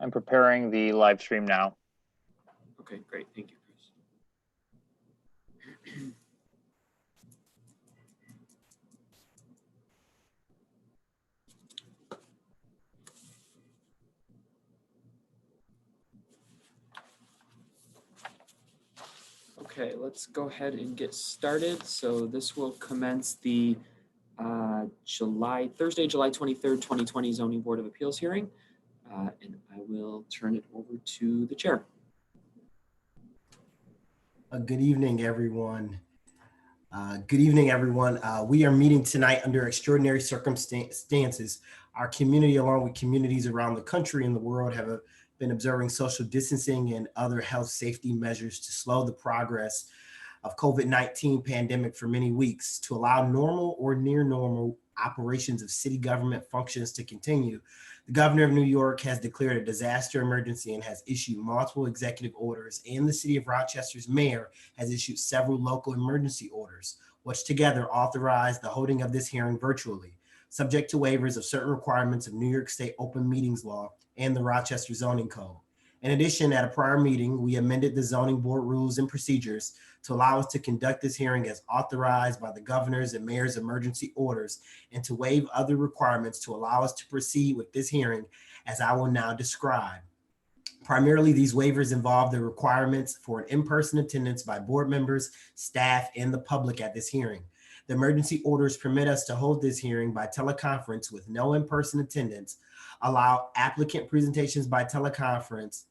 I'm preparing the live stream now. Okay, great. Thank you, Chris. Okay, let's go ahead and get started. So this will commence the Thursday, July 23rd, 2020 Zoning Board of Appeals hearing. And I will turn it over to the chair. Good evening, everyone. We are meeting tonight under extraordinary circumstances. Our community, along with communities around the country and the world, have been observing social distancing and other health safety measures to slow the progress of COVID-19 pandemic for many weeks. To allow normal or near normal operations of city government functions to continue, the governor of New York has declared a disaster emergency and has issued multiple executive orders, and the city of Rochester's mayor has issued several local emergency orders, which together authorize the holding of this hearing virtually, subject to waivers of certain requirements of New York State Open Meetings Law and the Rochester Zoning Code. In addition, at a prior meeting, we amended the zoning board rules and procedures to allow us to conduct this hearing as authorized by the governor's and mayor's emergency orders, and to waive other requirements to allow us to proceed with this hearing, as I will now describe. Primarily, these waivers involve the requirements for an in-person attendance by board members, staff, and the public at this hearing. The emergency orders permit us to hold this hearing by teleconference with no in-person attendance, allow applicant presentations by teleconference,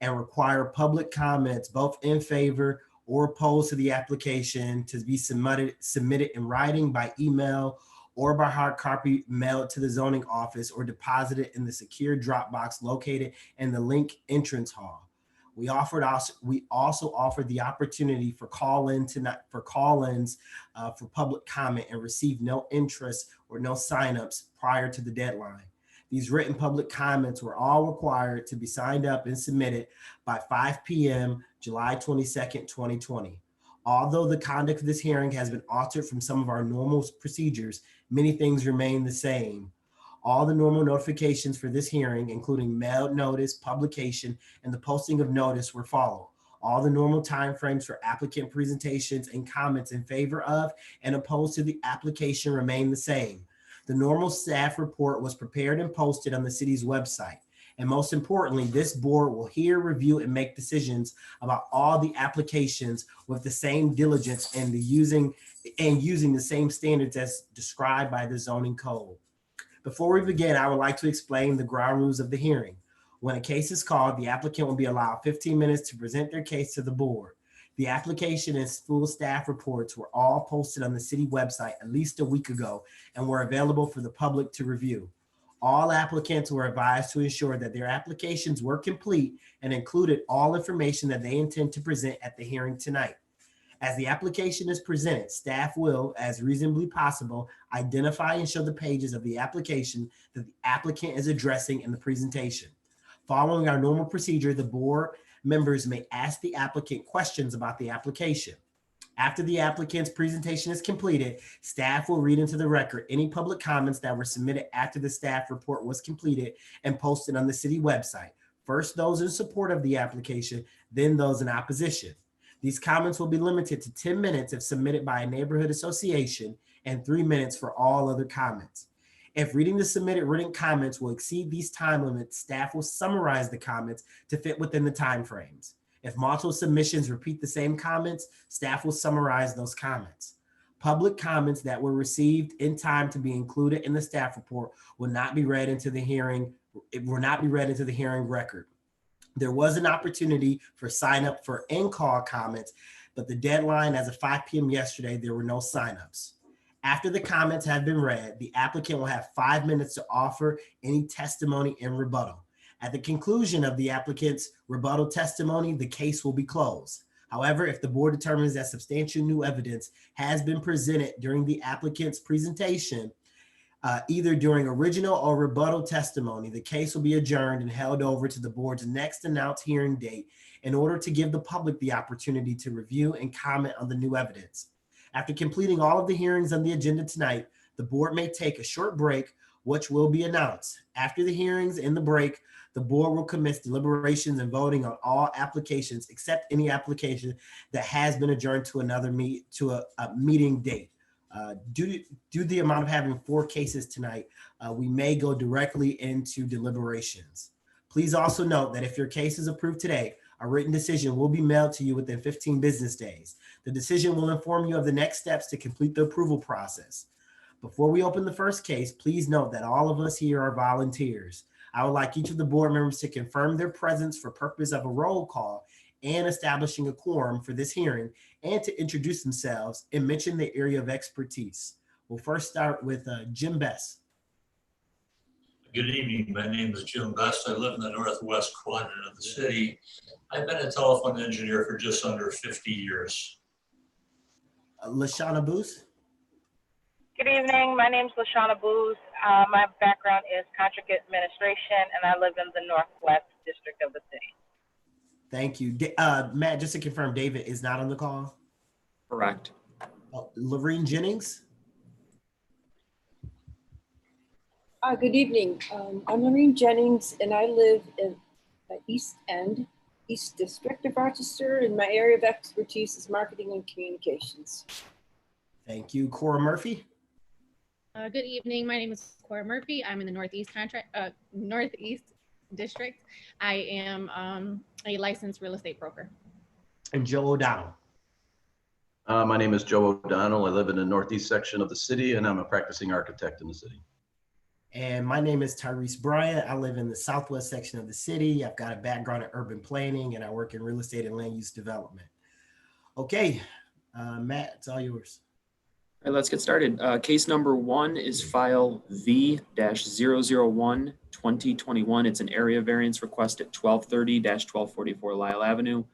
and require public comments both in favor or opposed to the application to be submitted in writing, by email, or by hard copy mailed to the zoning office or deposited in the secure drop box located in the link entrance hall. We also offered the opportunity for call-ins for public comment and receive no interest or no signups prior to the deadline. These written public comments were all required to be signed up and submitted by 5 p.m. July 22nd, 2020. Although the conduct of this hearing has been altered from some of our normal procedures, many things remain the same. All the normal notifications for this hearing, including mailed notice, publication, and the posting of notice, were followed. All the normal timeframes for applicant presentations and comments in favor of and opposed to the application remain the same. The normal staff report was prepared and posted on the city's website. And most importantly, this board will hear, review, and make decisions about all the applications with the same diligence and using the same standards as described by the zoning code. Before we begin, I would like to explain the ground rules of the hearing. When a case is called, the applicant will be allowed 15 minutes to present their case to the board. The application and full staff reports were all posted on the city website at least a week ago and were available for the public to review. All applicants were advised to ensure that their applications were complete and included all information that they intend to present at the hearing tonight. As the application is presented, staff will, as reasonably possible, identify and show the pages of the application that the applicant is addressing in the presentation. Following our normal procedure, the board members may ask the applicant questions about the application. After the applicant's presentation is completed, staff will read into the record any public comments that were submitted after the staff report was completed and posted on the city website. First, those in support of the application, then those in opposition. These comments will be limited to 10 minutes if submitted by a neighborhood association and 3 minutes for all other comments. If reading the submitted written comments will exceed these time limits, staff will summarize the comments to fit within the timeframes. If multiple submissions repeat the same comments, staff will summarize those comments. Public comments that were received in time to be included in the staff report will not be read into the hearing. It will not be read into the hearing record. There was an opportunity for sign up for in-call comments, but the deadline as of 5 p.m. yesterday, there were no signups. After the comments have been read, the applicant will have 5 minutes to offer any testimony and rebuttal. At the conclusion of the applicant's rebuttal testimony, the case will be closed. However, if the board determines that substantial new evidence has been presented during the applicant's presentation, either during original or rebuttal testimony, the case will be adjourned and held over to the board's next announced hearing date in order to give the public the opportunity to review and comment on the new evidence. After completing all of the hearings on the agenda tonight, the board may take a short break, which will be announced. After the hearings and the break, the board will commence deliberations and voting on all applications except any application that has been adjourned to another meeting date. Due to the amount of having 4 cases tonight, we may go directly into deliberations. Please also note that if your case is approved today, a written decision will be mailed to you within 15 business days. The decision will inform you of the next steps to complete the approval process. Before we open the first case, please note that all of us here are volunteers. I would like each of the board members to confirm their presence for purpose of a roll call and establishing a quorum for this hearing, and to introduce themselves and mention their area of expertise. We'll first start with Jim Best. Good evening. My name is Jim Best. I live in the northwest quadrant of the city. I've been a telephone engineer for just under 50 years. Lashana Booth. Good evening. My name is Lashana Booth. My background is contract administration, and I live in the Northwest District of the city. Thank you. Matt, just to confirm, David is not on the call? Correct. Lorene Jennings? Good evening. I'm Lorene Jennings, and I live in the East End, East District of Rochester, and my area of expertise is marketing and communications. Thank you. Cora Murphy? Good evening. My name is Cora Murphy. I'm in the Northeast District. I am a licensed real estate broker. And Joe O'Donnell? My name is Joe O'Donnell. I live in the northeast section of the city, and I'm a practicing architect in the city. And my name is Tyrese Bryant. I live in the southwest section of the city. I've got a background in urban planning, and I work in real estate and land use development. Okay, Matt, it's all yours. All right, let's get started. Case number 1 is file V-001-2021. It's an area variance request at 1230-1244 Lyle Avenue,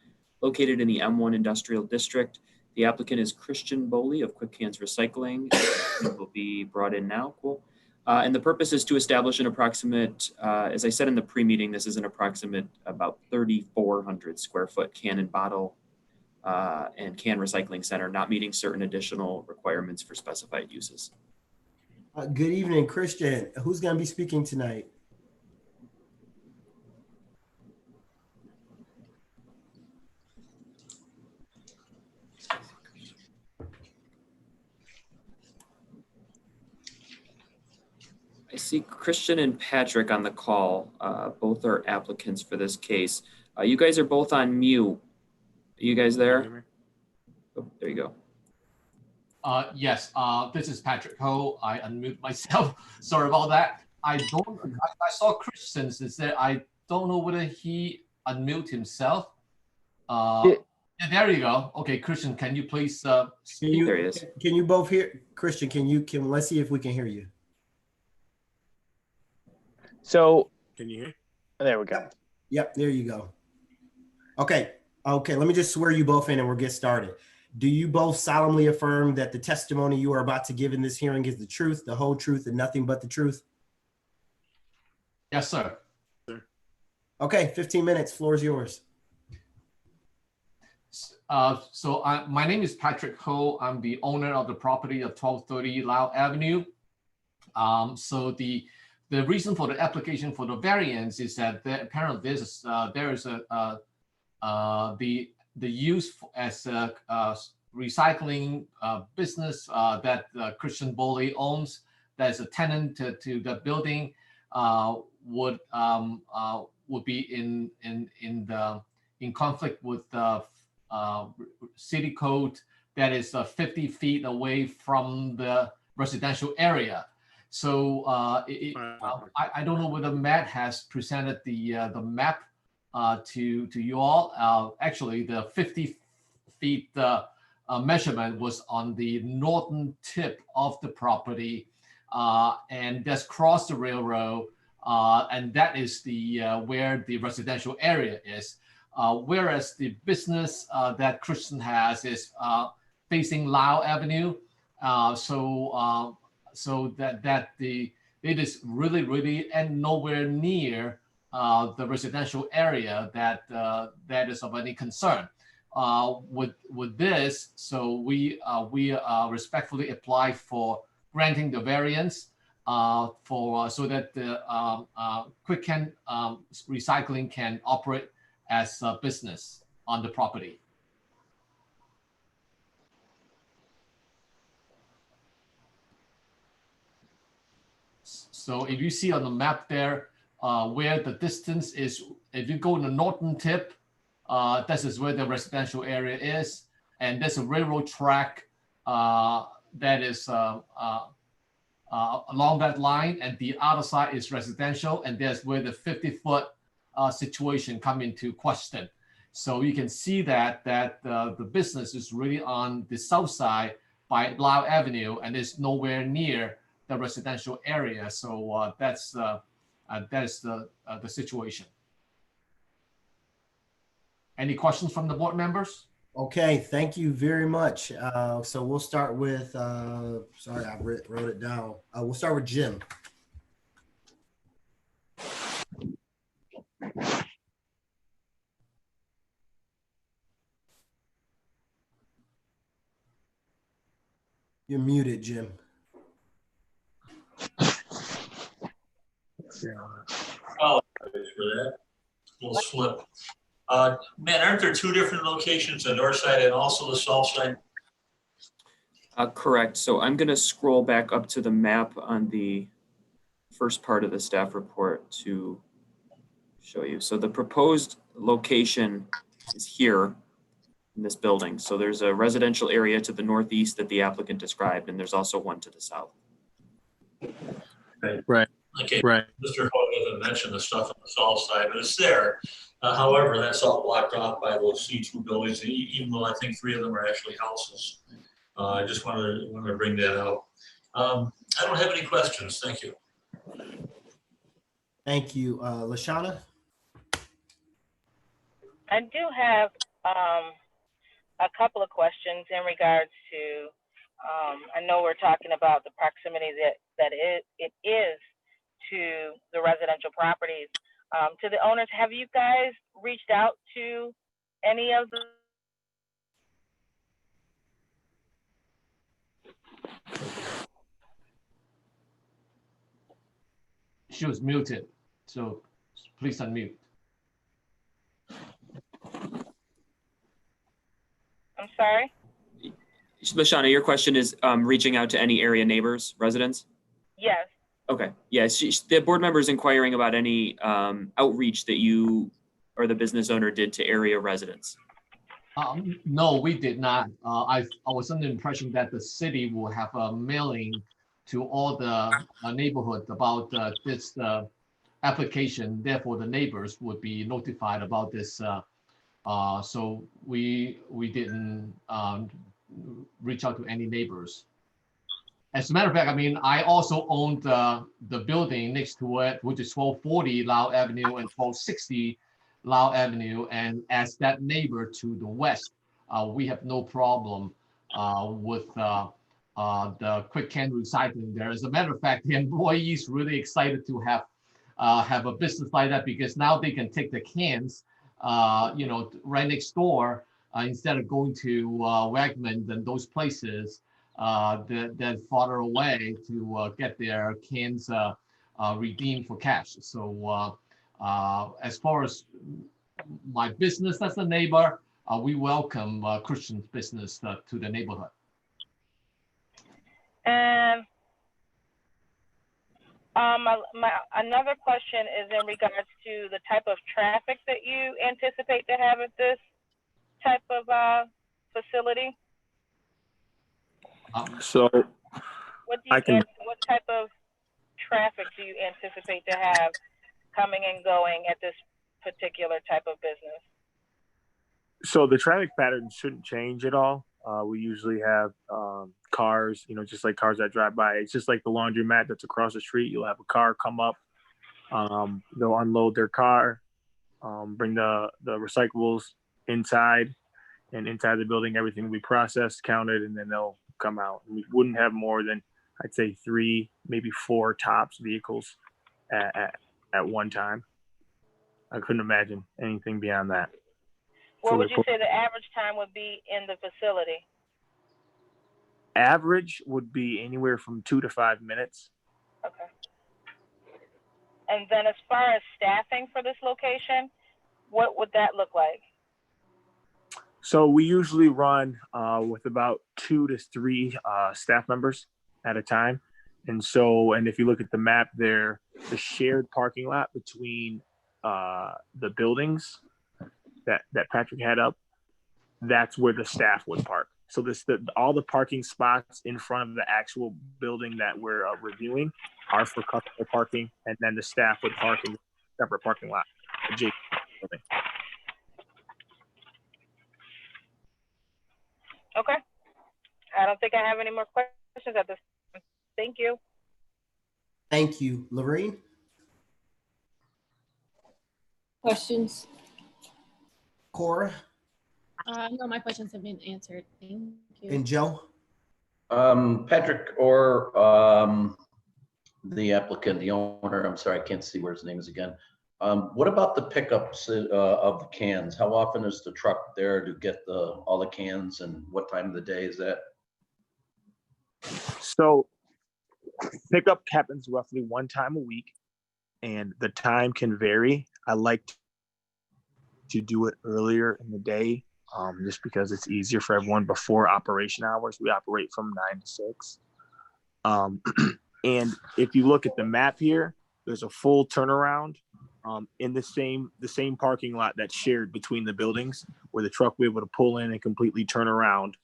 located in the M1 Industrial District. The applicant is Christian Boley of Quick Hands Recycling. It will be brought in now. Cool. And the purpose is to establish an approximate, as I said in the pre-meeting, this is an approximate about 3,400 square foot can and bottle and can recycling center, not meeting certain additional requirements for specified uses. Good evening, Christian. Who's going to be speaking tonight? I see Christian and Patrick on the call. Both are applicants for this case. You guys are both on mute. Are you guys there? Oh, there you go. Yes, this is Patrick Ho. I unmute myself. Sorry about that. I saw Christian's is there. I don't know whether he unmute himself. Yeah, there you go. Okay, Christian, can you please speak? There he is. Can you both hear? Christian, let's see if we can hear you. So, Can you hear? there we go. Yep, there you go. Okay, let me just swear you both in and we'll get started. Do you both solemnly affirm that the testimony you are about to give in this hearing is the truth, the whole truth, and nothing but the truth? Yes, sir. Okay, 15 minutes, floor is yours. My name is Patrick Ho. I'm the owner of the property of 1230 Lyle Avenue. So the reason for the application for the variance is that apparently there is the use as a recycling business that Christian Boley owns. That's a tenant to the building would be in conflict with the city code that is 50 feet away from the residential area. So I don't know whether Matt has presented the map to you all. Actually, the 50 feet measurement was on the northern tip of the property, and that's crossed the railroad, and that is the where the residential area is. Whereas the business that Christian has is facing Lyle Avenue, so that it is really and nowhere near the residential area that is of any concern. With this, so we respectfully apply for granting the variance, so that the quick can recycling can operate as a business on the property. So if you see on the map there, where the distance is, if you go in the northern tip, this is where the residential area is. And there's a railroad track that is along that line. And the other side is residential. And there's where the 50-foot situation come into question. So you can see that the business is really on the south side by Lyle Avenue, and it's nowhere near the residential area. So that's the situation. Any questions from the board members? Okay, thank you very much. So we'll start with, sorry, I wrote it down. We'll start with Jim. You're muted, Jim. Oh, thanks for that. Little slip. Man, aren't there two different locations, the north side and also the south side? Correct. So I'm going to scroll back up to the map on the first part of the staff report to show you. So the proposed location is here in this building. So there's a residential area to the northeast that the applicant described, and there's also one to the south. Right. Okay. Right. Mr. Ho doesn't mention the stuff on the south side, but it's there. However, that's all blocked off by those C2 buildings, even though I think 3 of them are actually houses. I just wanted to bring that out. I don't have any questions. Thank you. Thank you. Lashana? I do have a couple of questions in regards to, I know we're talking about the proximity that it is to the residential properties. To the owners, have you guys reached out to any of the? She was muted, so please unmute. I'm sorry? Lashana, your question is reaching out to any area neighbors, residents? Yes. Okay. Yes, the board member is inquiring about any outreach that you or the business owner did to area residents. No, we did not. I was under the impression that the city will have a mailing to all the neighborhood about this application. Therefore, the neighbors would be notified about this. So we didn't reach out to any neighbors. As a matter of fact, I mean, I also owned the building next to it, which is 1240 Lyle Avenue and 1260 Lyle Avenue. And as that neighbor to the west, we have no problem with the quick can recycling there. As a matter of fact, the employees really excited to have a business like that, because now they can take the cans, right next door, instead of going to Wegmans and those places that farther away to get their cans redeemed for cash. So as far as my business as a neighbor, we welcome Christian business to the neighborhood. And another question is in regards to the type of traffic that you anticipate to have at this type of facility. So What type of traffic do you anticipate to have coming and going at this particular type of business? So the traffic pattern shouldn't change at all. We usually have cars, just like cars that drive by. It's just like the laundromat that's across the street. You'll have a car come up, they'll unload their car, bring the recyclables inside, and inside the building, everything will be processed, counted, and then they'll come out. We wouldn't have more than, I'd say, 3, maybe 4 tops vehicles at one time. I couldn't imagine anything beyond that. What would you say the average time would be in the facility? Average would be anywhere from 2 to 5 minutes. Okay. And then as far as staffing for this location, what would that look like? So we usually run with about 2 to 3 staff members at a time. And so, and if you look at the map there, the shared parking lot between the buildings that Patrick had up, that's where the staff would park. So all the parking spots in front of the actual building that we're reviewing are for customer parking, and then the staff would park in a separate parking lot. Okay. I don't think I have any more questions at this time. Thank you. Thank you. Lorraine? Questions? Cora? No, my questions have been answered. Thank you. And Joe? Patrick or the applicant, the owner, I'm sorry, I can't see where his name is again. What about the pickups of the cans? How often is the truck there to get all the cans, and what time of the day is that? So pickup happens roughly 1 time a week, and the time can vary. I like to do it earlier in the day, just because it's easier for everyone before operation hours. We operate from 9 to 6. And if you look at the map here, there's a full turnaround in the same parking lot that's shared between the buildings, where the truck will be able to pull in and completely turn around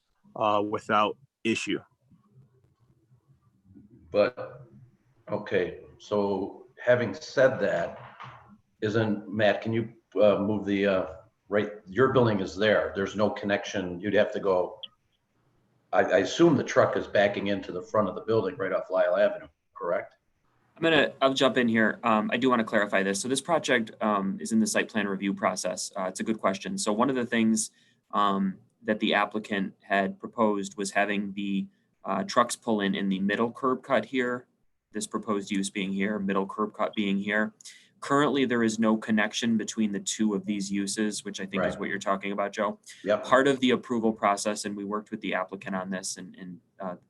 without issue. But, okay, so having said that, Matt, can you move the, right, your building is there. There's no connection. You'd have to go, I assume the truck is backing into the front of the building right off Lyle Avenue, correct? I'll jump in here. I do want to clarify this. So this project is in the site plan review process. It's a good question. So one of the things that the applicant had proposed was having the trucks pull in the middle curb cut here, this proposed use being here, middle curb cut being here. Currently, there is no connection between the two of these uses, which I think is what you're talking about, Joe. Yep. Part of the approval process, and we worked with the applicant on this, and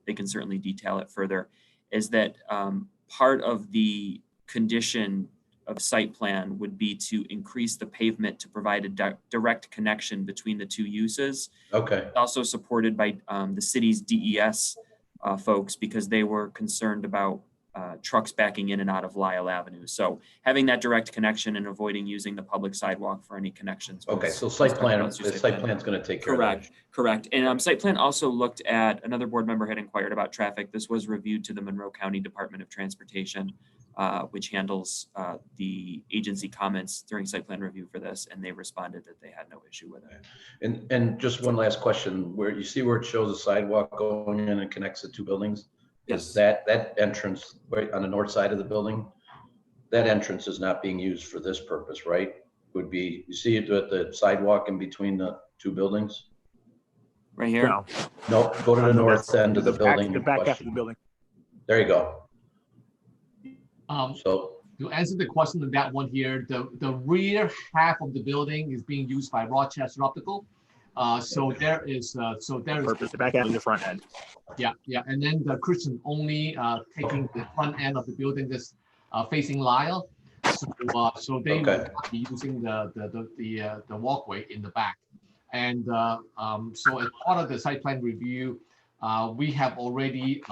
they can certainly detail it further, is that part of the condition of site plan would be to increase the pavement to provide a direct connection between the two uses. Okay. Also supported by the city's DES folks, because they were concerned about trucks backing in and out of Lyle Avenue. So having that direct connection and avoiding using the public sidewalk for any connections. Okay, so site plan's going to take care of that. Correct. And site plan also looked at, another board member had inquired about traffic. This was reviewed to the Monroe County Department of Transportation, which handles the agency comments during site plan review for this, and they responded that they had no issue with it. And just one last question, where you see where it shows a sidewalk going in and connects the two buildings? Yes. Is that entrance right on the north side of the building? That entrance is not being used for this purpose, right? Would be, you see it at the sidewalk in between the two buildings? Right here? No, go to the north end of the building. The back half of the building. There you go. So to answer the question on that one here, the rear half of the building is being used by Rochester Optical. So there is the back end and the front end. Yeah, and then the Christian only taking the front end of the building that's facing Lyle. So they will be using the walkway in the back. And so as part of the site plan review, we have already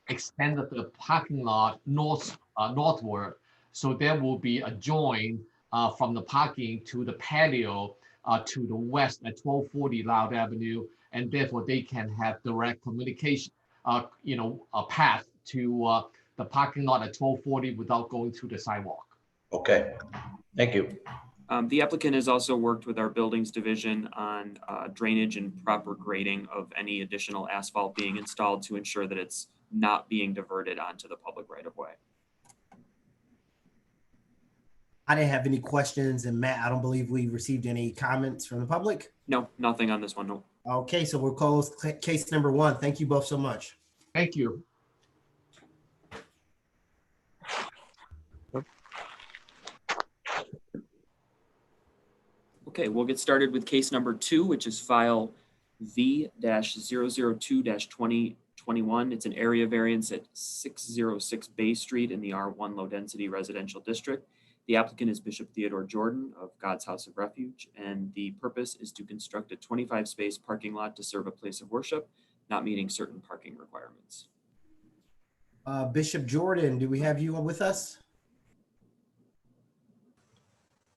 extended the parking lot northward. So there will be a join from the parking to the patio to the west at 1240 Loud Avenue, and therefore they can have direct communication, a path to the parking lot at 1240 without going through the sidewalk. Okay, thank you. The applicant has also worked with our buildings division on drainage and proper grading of any additional asphalt being installed to ensure that it's not being diverted onto the public right of way. I didn't have any questions, and Matt, I don't believe we received any comments from the public. No, nothing on this one. No. Okay, so we'll close case number 1. Thank you both so much. Thank you. Okay, we'll get started with case number 2, which is file V-002-2021 21, it's an area variance at 606 Bay Street in the R1 Low Density Residential District. The applicant is Bishop Theodore Jordan of God's House of Refuge, and the purpose is to construct a 25-space parking lot to serve a place of worship, not meeting certain parking requirements. Bishop Jordan, do we have you with us?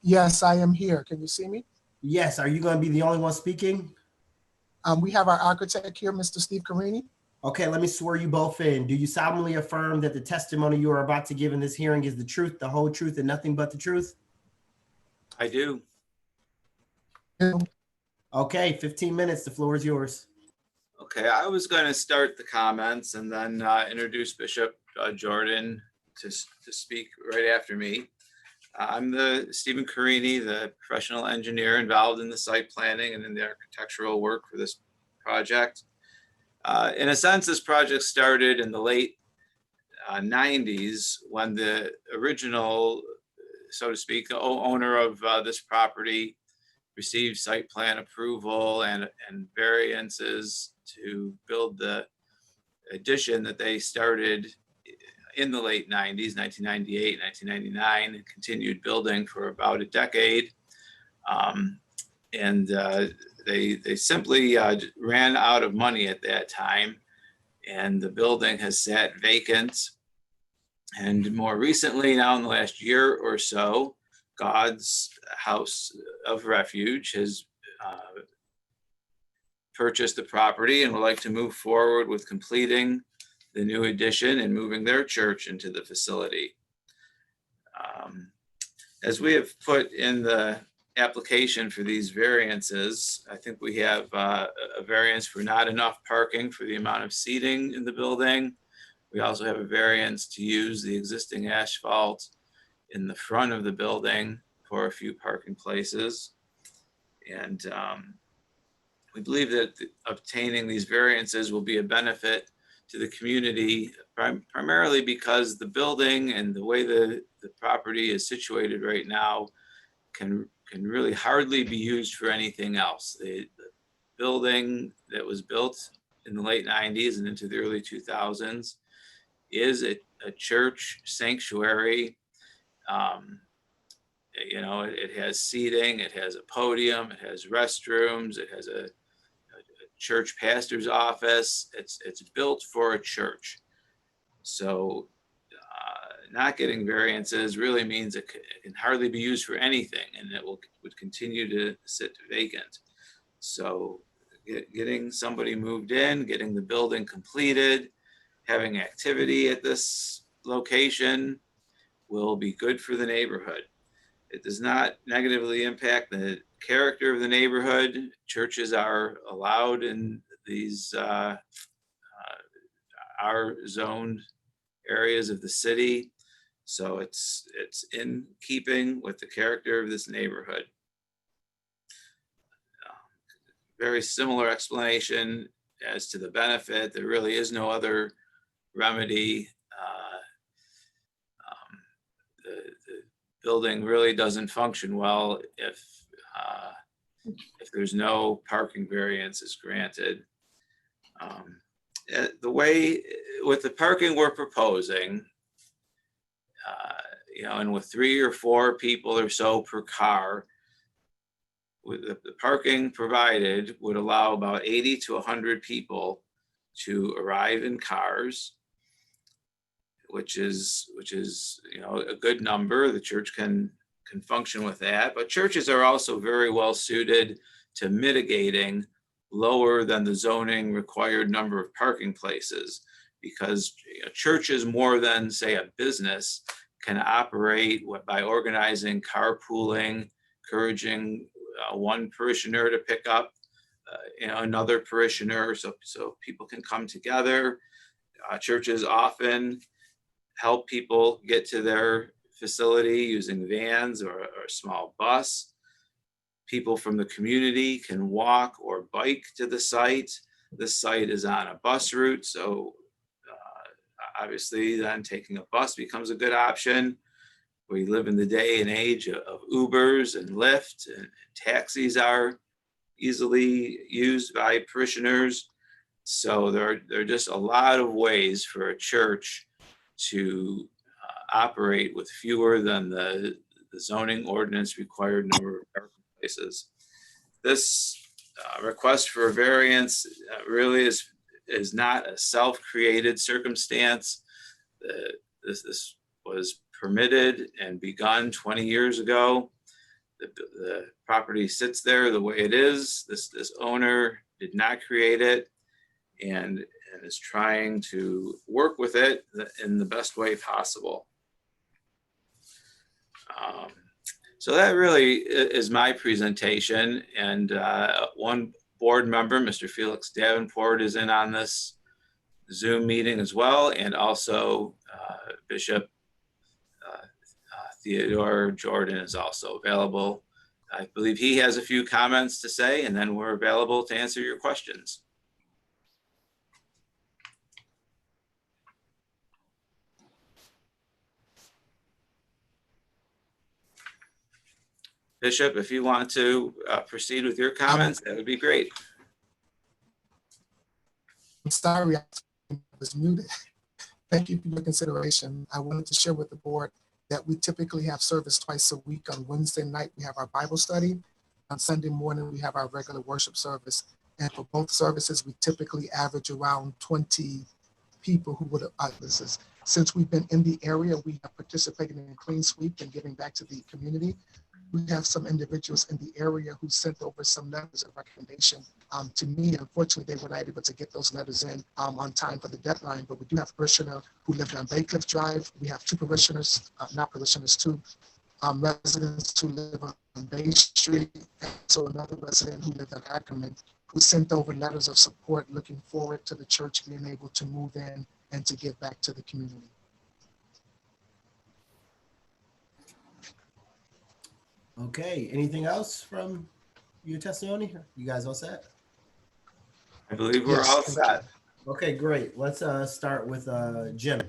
Yes, I am here. Can you see me? Yes. Are you going to be the only one speaking? We have our architect here, Mr. Steve Carini. Okay, let me swear you both in. Do you solemnly affirm that the testimony you are about to give in this hearing is the truth, the whole truth, and nothing but the truth? I do. Okay, 15 minutes. The floor is yours. Okay, I was going to start the comments and then introduce Bishop Jordan to speak right after me. I'm the Stephen Carini, the professional engineer involved in the site planning and in the architectural work for this project. In a sense, this project started in the late 90s when the original, so to speak, owner of this property received site plan approval and variances to build the addition that they started in the late 90s, 1998, 1999, and continued building for about a decade. They simply ran out of money at that time, and the building has sat vacant. And more recently, now in the last year or so, God's House of Refuge has purchased the property and would like to move forward with completing the new addition and moving their church into the facility. As we have put in the application for these variances, I think we have a variance for not enough parking for the amount of seating in the building. We also have a variance to use the existing asphalt in the front of the building for a few parking places. And we believe that obtaining these variances will be a benefit to the community, primarily because the building and the way the property is situated right now can really hardly be used for anything else. The building that was built in the late 90s and into the early 2000s is a church sanctuary. You know, it has seating, it has a podium, it has restrooms, it has a church pastor's office. It's built for a church. So not getting variances really means it can hardly be used for anything, and it would continue to sit vacant. So getting somebody moved in, getting the building completed, having activity at this location will be good for the neighborhood. It does not negatively impact the character of the neighborhood. Churches are allowed in these R-zoned areas of the city. So it's in keeping with the character of this neighborhood. Very similar explanation as to the benefit. There really is no other remedy. The building really doesn't function well if there's no parking variances granted. The way with the parking we're proposing, you know, and with 3 or 4 people or so per car, with the parking provided would allow about 80 to 100 people to arrive in cars, which is you know, a good number. The church can function with that, but churches are also very well suited to mitigating lower than the zoning required number of parking places, because churches, more than say a business, can operate by organizing carpooling, encouraging one parishioner to pick up you know, another parishioner, so people can come together. Churches often help people get to their facility using vans or a small bus. People from the community can walk or bike to the site. This site is on a bus route, so obviously then taking a bus becomes a good option. We live in the day and age of Ubers and Lyft, and taxis are easily used by parishioners. So there are just a lot of ways for a church to operate with fewer than the zoning ordinance required number of parking places. This request for a variance really is not a self-created circumstance. This was permitted and begun 20 years ago. The property sits there the way it is. This owner did not create it and is trying to work with it in the best way possible. So that really is my presentation. And one board member, Mr. Felix Davenport, is in on this Zoom meeting as well, and also Bishop Theodore Jordan is also available. I believe he has a few comments to say, and then we're available to answer your questions. Bishop, if you want to proceed with your comments, that would be great. I'm sorry, I was muted. Thank you for your consideration. I wanted to share with the board that we typically have service twice a week. On Wednesday night, we have our Bible study. On Sunday morning, we have our regular worship service. And for both services, we typically average around 20 people who would have, since we've been in the area, we have participated in a clean sweep and giving back to the community. We have some individuals in the area who sent over some letters of recommendation to me. Unfortunately, they were not able to get those letters in on time for the deadline, but we do have a parishioner who lived on Baycliff Drive. We have two parishioners, two residents who live on Bay Street, and so another resident who lived on Ackerman, who sent over letters of support looking forward to the church being able to move in and to give back to the community. Okay, anything else from your testimony? You guys all set? I believe we're all set. Okay, great. Let's start with Jim.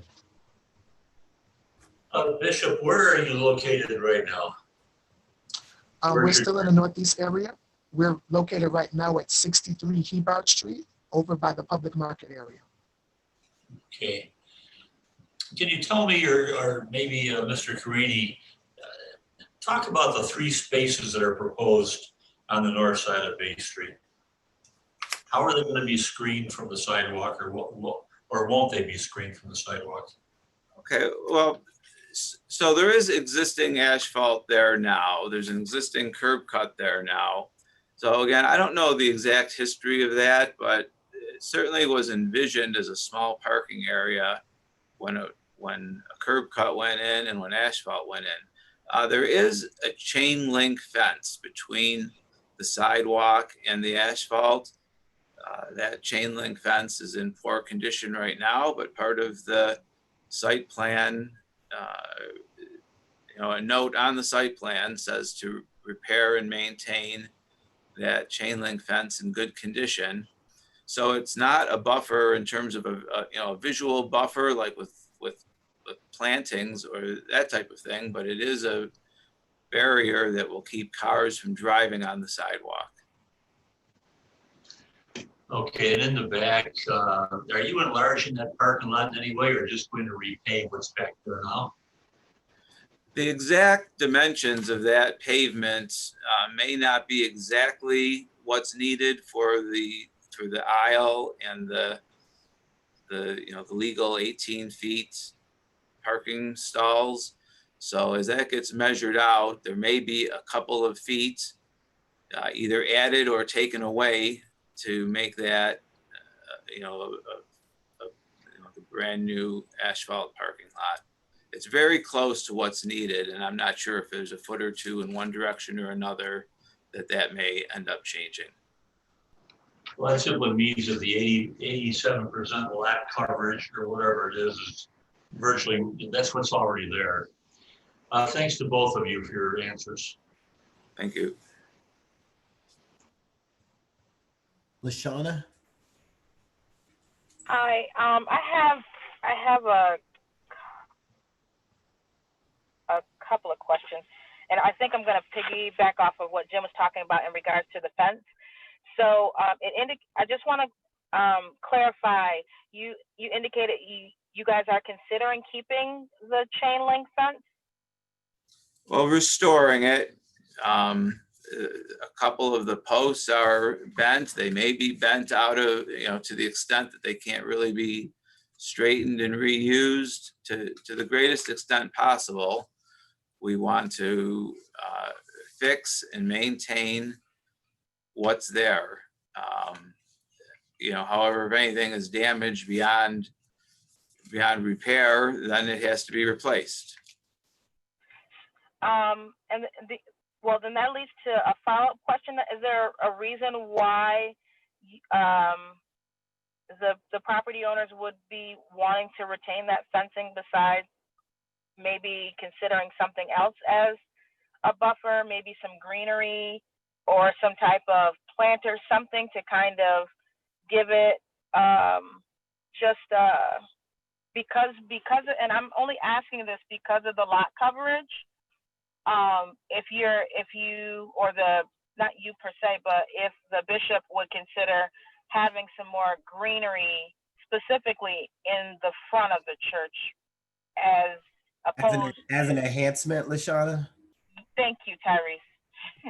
Bishop, where are you located right now? We're still in the Northeast area. We're located right now at 63 Hebart Street, over by the public market area. Okay. Can you tell me, or maybe Mr. Carini, talk about the 3 spaces that are proposed on the north side of Bay Street? How are they going to be screened from the sidewalk, or won't they be screened from the sidewalk? Okay, well, so there is existing asphalt there now. There's an existing curb cut there now. So again, I don't know the exact history of that, but it certainly was envisioned as a small parking area when a curb cut went in and when asphalt went in. There is a chain link fence between the sidewalk and the asphalt. That chain link fence is in poor condition right now, but part of the site plan, a note on the site plan says to repair and maintain that chain link fence in good condition. So it's not a buffer in terms of a visual buffer like with plantings or that type of thing, but it is a barrier that will keep cars from driving on the sidewalk. Okay, and in the back, are you enlarging that parking lot in any way, or just going to repave what's back there now? The exact dimensions of that pavement may not be exactly what's needed for the aisle and the legal 18 feet parking stalls. So as that gets measured out, there may be a couple of feet either added or taken away to make that the brand new asphalt parking lot. It's very close to what's needed, and I'm not sure if there's a foot or two in one direction or another that may end up changing. Well, that simply means that the 87% lap coverage or whatever it is virtually, that's what's already there. Thanks to both of you for your answers. Thank you. Lashana? Hi, I have a couple of questions, and I think I'm going to piggyback off of what Jim was talking about in regards to the fence. So I just want to clarify, you indicated you guys are considering keeping the chain link fence? Well, restoring it. A couple of the posts are bent. They may be bent out of, to the extent that they can't really be straightened and reused to the greatest extent possible. We want to fix and maintain what's there. However, if anything is damaged beyond repair, then it has to be replaced. Well, then that leads to a follow-up question. Is there a reason why the property owners would be wanting to retain that fencing besides maybe considering something else as a buffer, maybe some greenery or some type of planter, something to kind of give it because, and I'm only asking this because of the lot coverage. If you, or not you per se, but if the bishop would consider having some more greenery specifically in the front of the church as opposed as an enhancement, LaShawna? Thank you, Tyrese.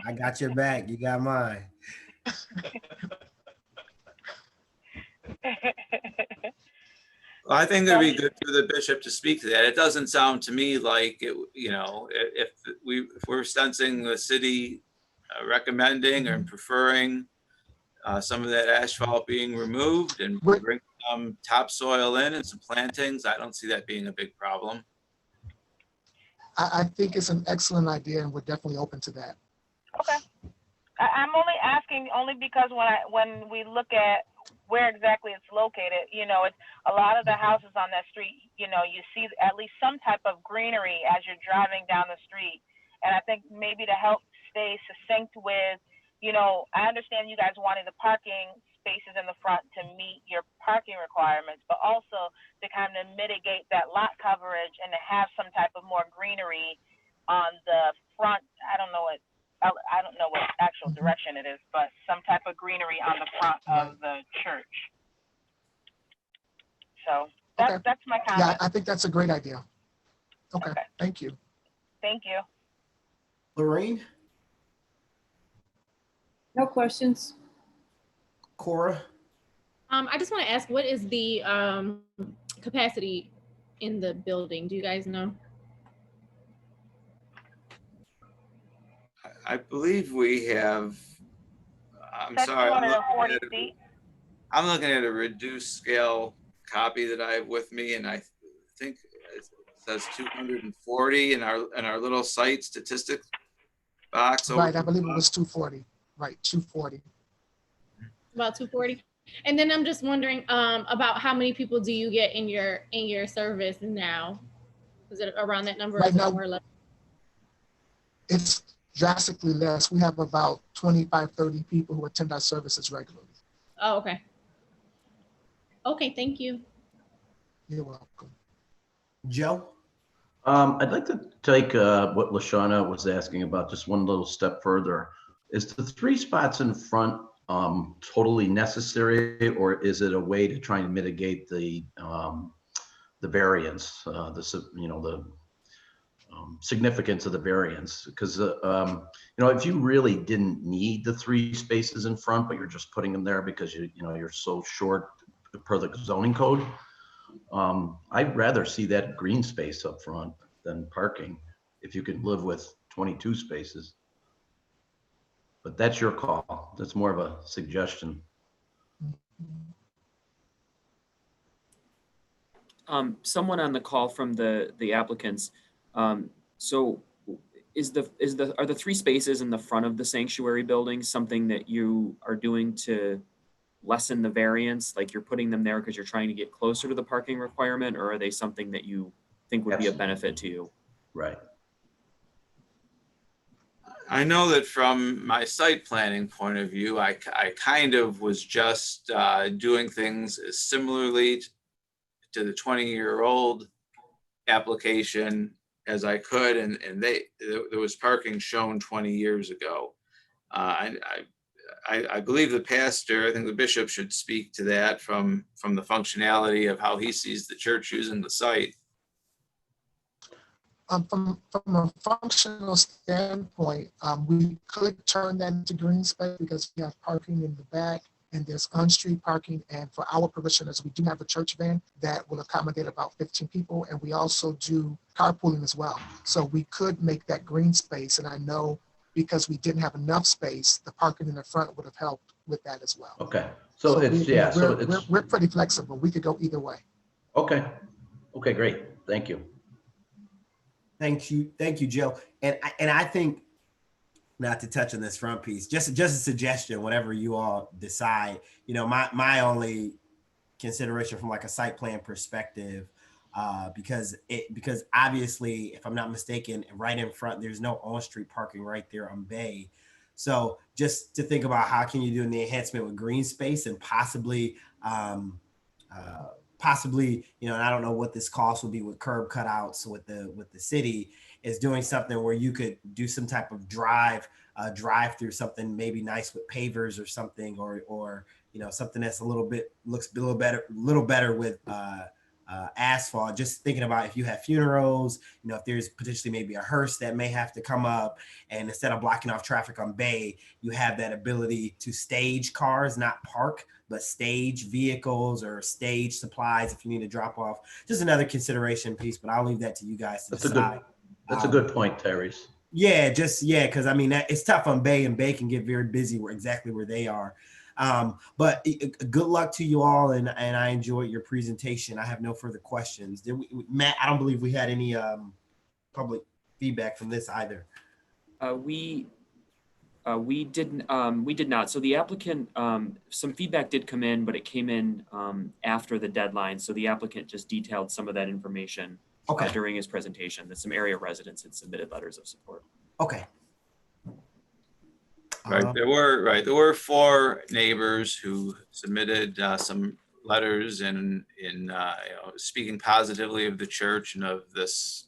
I got your back, you got mine. Well, I think it'd be good for the bishop to speak to that. It doesn't sound to me like it, if we're sensing the city recommending and preferring some of that asphalt being removed and bring some topsoil in and some plantings, I don't see that being a big problem. I think it's an excellent idea, and we're definitely open to that. Okay. I'm only asking because when we look at where exactly it's located, it's a lot of the houses on that street, you see at least some type of greenery as you're driving down the street. And I think maybe to help stay succinct with, I understand you guys wanting the parking spaces in the front to meet your parking requirements, but also to kind of mitigate that lot coverage and to have some type of more greenery on the front. I don't know what actual direction it is, but some type of greenery on the front of the church. So that's my comment. Yeah, I think that's a great idea. Okay. Thank you. Thank you. Lorraine? No questions. Cora? I just want to ask, what is the capacity in the building? Do you guys know? I believe we have, That's 240 feet. I'm looking at a reduced scale copy that I have with me, and I think it says 240 in our little site statistics box. Right, I believe it was 240. Right, 240. About 240. And then I'm just wondering about how many people do you get in your service now? Is it around that number? Right now, more or less? It's drastically less. We have about 25, 30 people who attend our services regularly. Oh, okay. Okay, thank you. You're welcome. Joe? I'd like to take what LaShawna was asking about just one little step further. Is the 3 spots in front totally necessary, or is it a way to try and mitigate the variance, the significance of the variance? Because if you really didn't need the 3 spaces in front, but you're just putting them there because you're so short per the zoning code, I'd rather see that green space up front than parking if you could live with 22 spaces. But that's your call. That's more of a suggestion. Someone on the call from the applicants. So are the 3 spaces in the front of the sanctuary building something that you are doing to lessen the variance? Like you're putting them there because you're trying to get closer to the parking requirement, or are they something that you think would be a benefit to you? Right. I know that from my site planning point of view, I kind of was just doing things similarly to the 20-year-old application as I could, and there was parking shown 20 years ago. I I believe the pastor, I think the bishop should speak to that from the functionality of how he sees the church using the site. From a functional standpoint, we could turn that into green space because we have parking in the back and there's on-street parking. And for our parishioners, we do have a church van that will accommodate about 15 people. And we also do carpooling as well. So we could make that green space. And I know because we didn't have enough space, the parking in the front would have helped with that as well. Okay, so it's, we, yeah, so we're, it's, we're pretty flexible. We could go either way. okay. Okay, great. Thank you. Thank you, Joe. And I think, not to touch on this front piece, just a suggestion, whatever you all decide, you know, my only consideration from like a site plan perspective, because obviously, if I'm not mistaken, right in front, there's no on-street parking right there on Bay. So just to think about how can you do the enhancement with green space and possibly, you know, and I don't know what this cost would be with curb cutouts with the city, is doing something where you could do some type of drive through something maybe nice with pavers or something, or you know, something that's looks a little better with asphalt. Just thinking about if you have funerals, you know, if there's potentially maybe a hearse that may have to come up, and instead of blocking off traffic on Bay, you have that ability to stage cars, not park, but stage vehicles or stage supplies if you need to drop off. Just another consideration piece, but I'll leave that to you guys to decide. That's a good point, Tyrese. Yeah, because I mean, it's tough on Bay, and Bay can get very busy exactly where they are. But good luck to you all, and I enjoyed your presentation. I have no further questions. Matt, I don't believe we had any public feedback from this either. We did not. So the applicant, some feedback did come in, but it came in after the deadline. So the applicant just detailed some of that information during his presentation, that some area residents had submitted letters of support. Okay. Right, there were 4 neighbors who submitted some letters and you know, speaking positively of the church and of this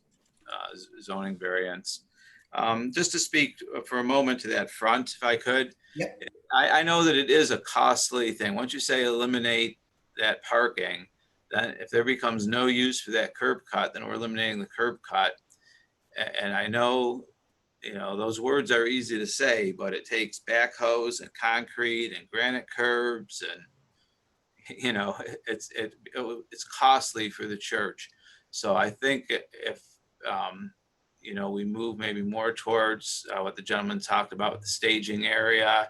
zoning variance. Just to speak for a moment to that front, if I could. Yep. I know that it is a costly thing. Once you say eliminate that parking, then if there becomes no use for that curb cut, then we're eliminating the curb cut. And I know, you know, those words are easy to say, but it takes backhoes and concrete and granite curbs, and you know, it's costly for the church. So I think if you know, we move maybe more towards what the gentleman talked about with the staging area,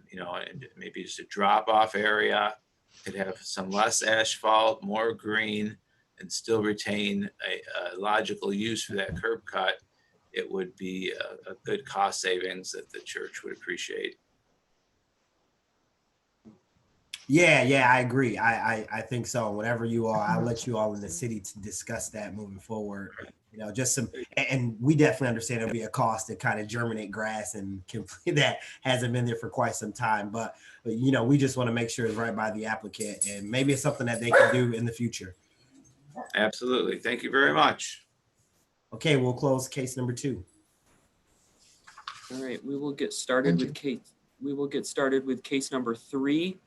you know, and maybe just a drop-off area, could have some less asphalt, more green, and still retain a logical use for that curb cut, it would be a good cost savings that the church would appreciate. Yeah, I agree. I think so. Whatever you all, I'll let you all in the city to discuss that moving forward. You know, just some, and we definitely understand it'll be a cost to kind of germinate grass and that hasn't been there for quite some time. But you know, we just want to make sure it's right by the applicant, and maybe it's something that they can do in the future. Absolutely. Thank you very much. Okay, we'll close case number 2. All right, we will get started with case. We will get started with case number 3,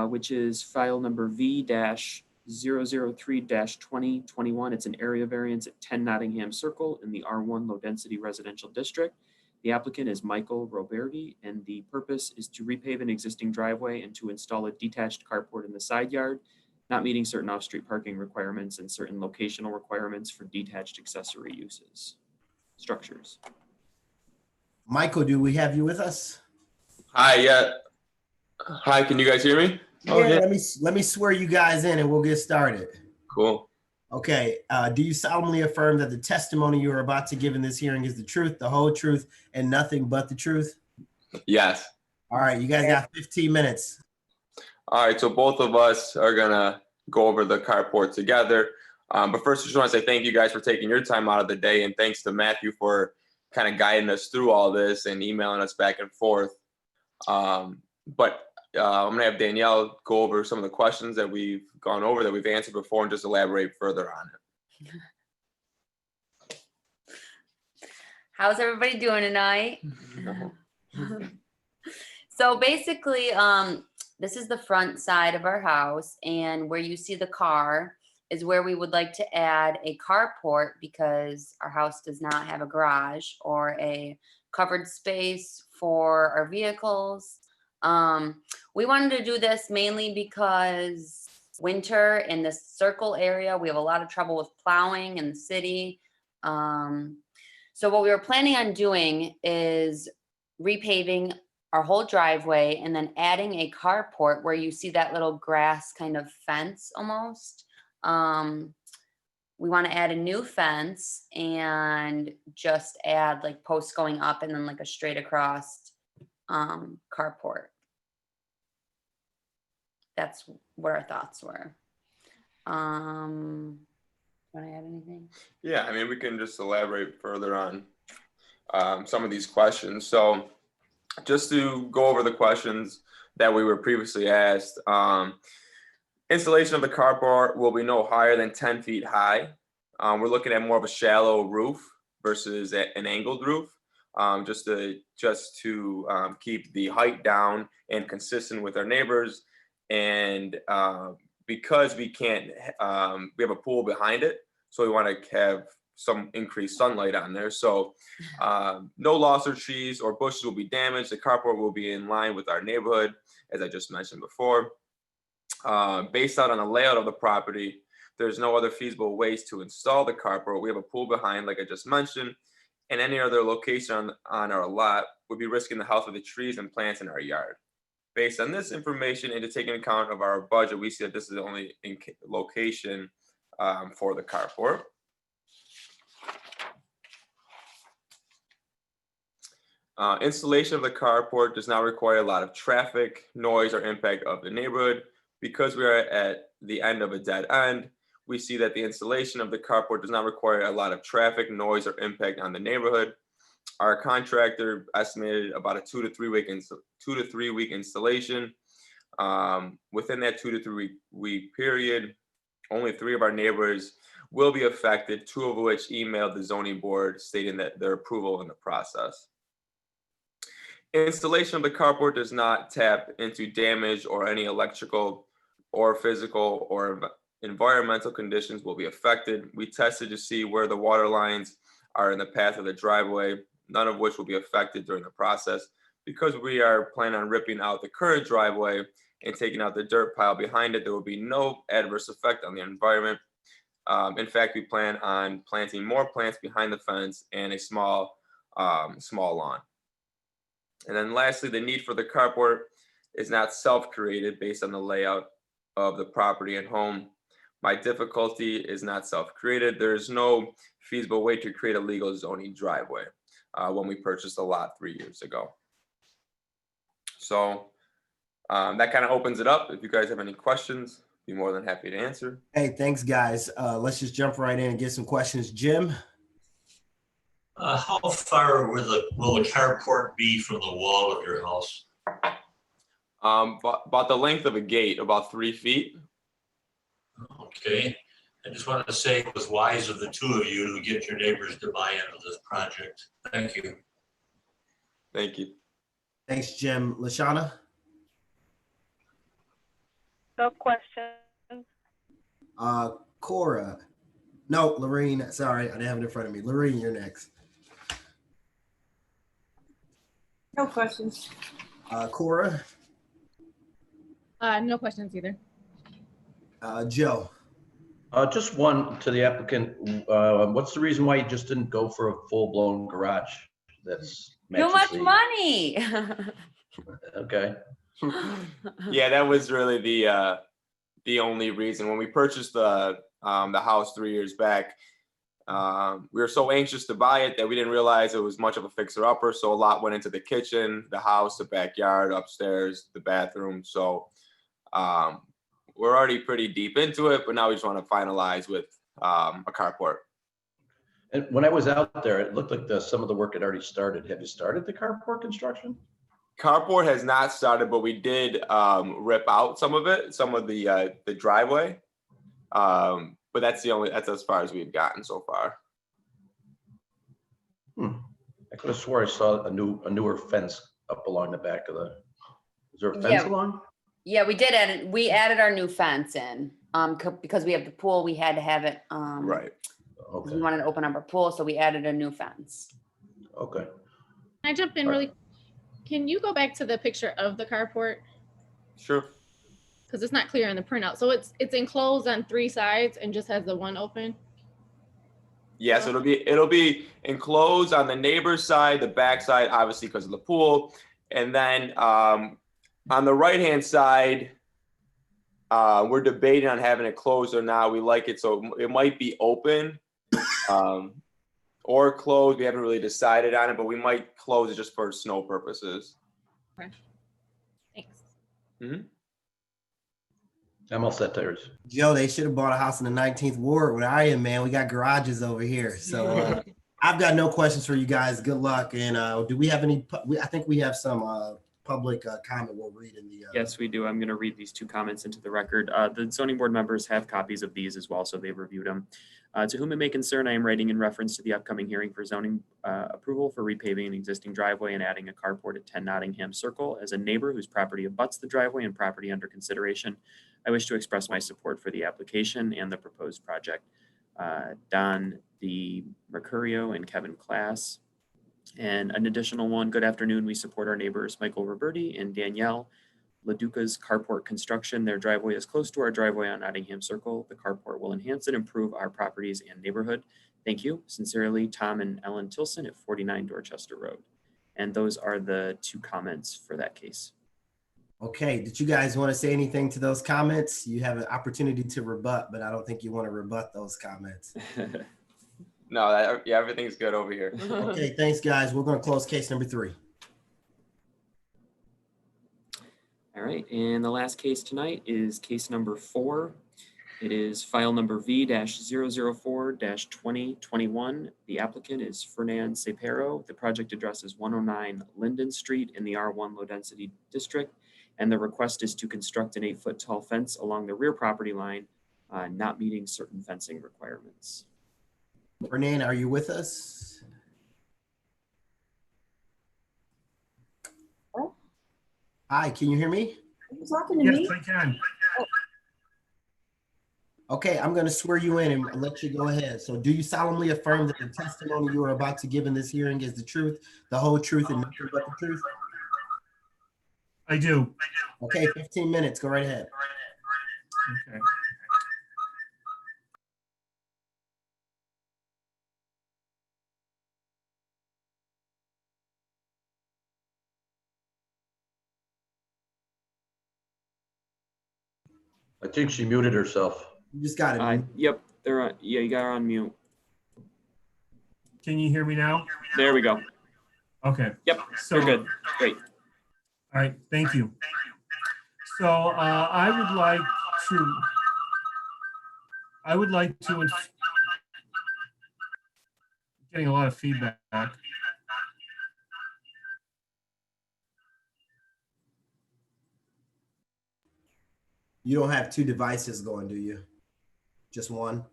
which is file number V-003-2021. It's an area variance at 10 Nottingham Circle in the R1 Low Density Residential District. The applicant is Michael Roberti, and the purpose is to repave an existing driveway and to install a detached carport in the side yard, not meeting certain off-street parking requirements and certain locational requirements for detached accessory uses, structures. Michael, do we have you with us? Hi, yeah. Hi, can you guys hear me? Yeah, let me swear you guys in and we'll get started. Cool. Okay, do you solemnly affirm that the testimony you are about to give in this hearing is the truth, the whole truth, and nothing but the truth? Yes. All right, you guys got 15 minutes. All right, so both of us are gonna go over the carport together. But first, I just want to say thank you guys for taking your time out of the day, and thanks to Matthew for kind of guiding us through all this and emailing us back and forth. I'm gonna have Danielle go over some of the questions that we've gone over, that we've answered before, and just elaborate further on it. How's everybody doing tonight? So basically, this is the front side of our house, and where you see the car is where we would like to add a carport because our house does not have a garage or a covered space for our vehicles. We wanted to do this mainly because winter in this circle area, we have a lot of trouble with plowing in the city. So what we were planning on doing is repaving our whole driveway and then adding a carport where you see that little grass kind of fence almost. We want to add a new fence and just add like posts going up and then like a straight across carport. That's what our thoughts were. Want to add anything? Yeah, I mean, we can just elaborate further on some of these questions. So just to go over the questions that we were previously asked, installation of the carport will be no higher than 10 feet high. We're looking at more of a shallow roof versus an angled roof, just to keep the height down and consistent with our neighbors. And because we can't, we have a pool behind it, so we want to have some increased sunlight on there. So no loss of trees or bushes will be damaged. The carport will be in line with our neighborhood, as I just mentioned before. Based out on the layout of the property, there's no other feasible ways to install the carport. We have a pool behind, like I just mentioned, and any other location on our lot would be risking the health of the trees and plants in our yard. Based on this information and to take into account of our budget, we see that this is the only location for the carport. Installation of the carport does not require a lot of traffic, noise, or impact of the neighborhood. Because we are at the end of a dead end, we see that the installation of the carport does not require a lot of traffic, noise, or impact on the neighborhood. Our contractor estimated about a 2 to 3 week installation. Within that 2 to 3 week period, only 3 of our neighbors will be affected, 2 of which emailed the zoning board stating that their approval in the process. Installation of the carport does not tap into damage or any electrical or physical or environmental conditions will be affected. We tested to see where the water lines are in the path of the driveway, none of which will be affected during the process. Because we are planning on ripping out the current driveway and taking out the dirt pile behind it, there will be no adverse effect on the environment. In fact, we plan on planting more plants behind the fence and a small lawn. And then lastly, the need for the carport is not self-created based on the layout of the property and home. My difficulty is not self-created. There is no feasible way to create a legal zoning driveway when we purchased a lot 3 years ago. So that kind of opens it up. If you guys have any questions, be more than happy to answer. Hey, thanks, guys. Let's just jump right in and get some questions. Jim? How far will the carport be from the wall of your house? About the length of a gate, about 3 feet. Okay. I just wanted to say it was wise of the 2 of you to get your neighbors to buy into this project. Thank you. Thank you. Thanks, Jim. Lashana? No questions. Cora? No, Lorene. Sorry, I didn't have it in front of me. Lorene, you're next. No questions. Cora? No questions either. Joe? Just one to the applicant. What's the reason why you just didn't go for a full-blown garage? That's Too much money. Okay. Yeah, that was really the only reason. When we purchased the house 3 years back, we were so anxious to buy it that we didn't realize it was much of a fixer-upper. So a lot went into the kitchen, the house, the backyard, upstairs, the bathroom. So we're already pretty deep into it, but now we just want to finalize with a carport. And when I was out there, it looked like some of the work had already started. Have you started the carport construction? Carport has not started, but we did rip out some of it, some of the driveway. But that's as far as we've gotten so far. I could have swore I saw a newer fence up along the back of the Is there a fence Yeah. along? Yeah, we did add it. We added our new fence in, because we have the pool, we had to have it, Right. Okay, we wanted to open up our pool, so we added a new fence. okay. Can I jump in really? Can you go back to the picture of the carport? Sure. Because it's not clear in the printout. So it's enclosed on 3 sides and just has the one open. Yes, it'll be enclosed on the neighbor's side, the back side, obviously because of the pool, and then on the right hand side, we're debating on having it closed or not. We like it, so it might be open or closed. We haven't really decided on it, but we might close it just for snow purposes. Okay. Thanks. Mm-hmm. I'm all set, Terrence. Joe, they should have bought a house in the 19th ward where I am, man. We got garages over here. So I've got no questions for you guys. Good luck. And do we have any, I think we have some public comment we'll read in the. Yes, we do. I'm going to read these 2 comments into the record. The zoning board members have copies of these as well, so they've reviewed them. To whom it may concern, I am writing in reference to the upcoming hearing for zoning approval for repaving an existing driveway and adding a carport at 10 Nottingham Circle. As a neighbor whose property abuts the driveway and property under consideration, I wish to express my support for the application and the proposed project. Don D. Mercurio and Kevin Class. And an additional one, good afternoon. We support our neighbors Michael Roberti and Danielle LaDuca's Carport Construction. Their driveway is close to our driveway on Nottingham Circle. The carport will enhance and improve our properties and neighborhood. Thank you. Sincerely, Tom and Ellen Tilson at 49 Dorchester Road. And those are the 2 comments for that case. Okay, did you guys want to say anything to those comments? You have an opportunity to rebut, but I don't think you want to rebut those comments. No, yeah, everything's good over here. Okay, thanks, guys. We're going to close case number 3. All right, and the last case tonight is case number 4. It is file number V-004-2021. The applicant is Fernand Sepero. The project address is 109 Linden Street in the R1 Low Density District. And the request is to construct an 8-foot tall fence along the rear property line, not meeting certain fencing requirements. Fernand, are you with us? Oh. Hi, can you hear me? Are you talking to me? Yes, I can. Okay, I'm going to swear you in and let you go ahead. So do you solemnly affirm that the testimony you are about to give in this hearing is the truth, the whole truth, and nothing but the truth? I do. Okay, 15 minutes. Go right ahead. Okay. I think she muted herself. You just got it. Yep, they're on. Yeah, you got her on mute. Can you hear me now? There we go. Okay. Yep, So, you're good. Great. All right, thank you. So I would like to, getting a lot of feedback. You don't have 2 devices going, do you? Just one?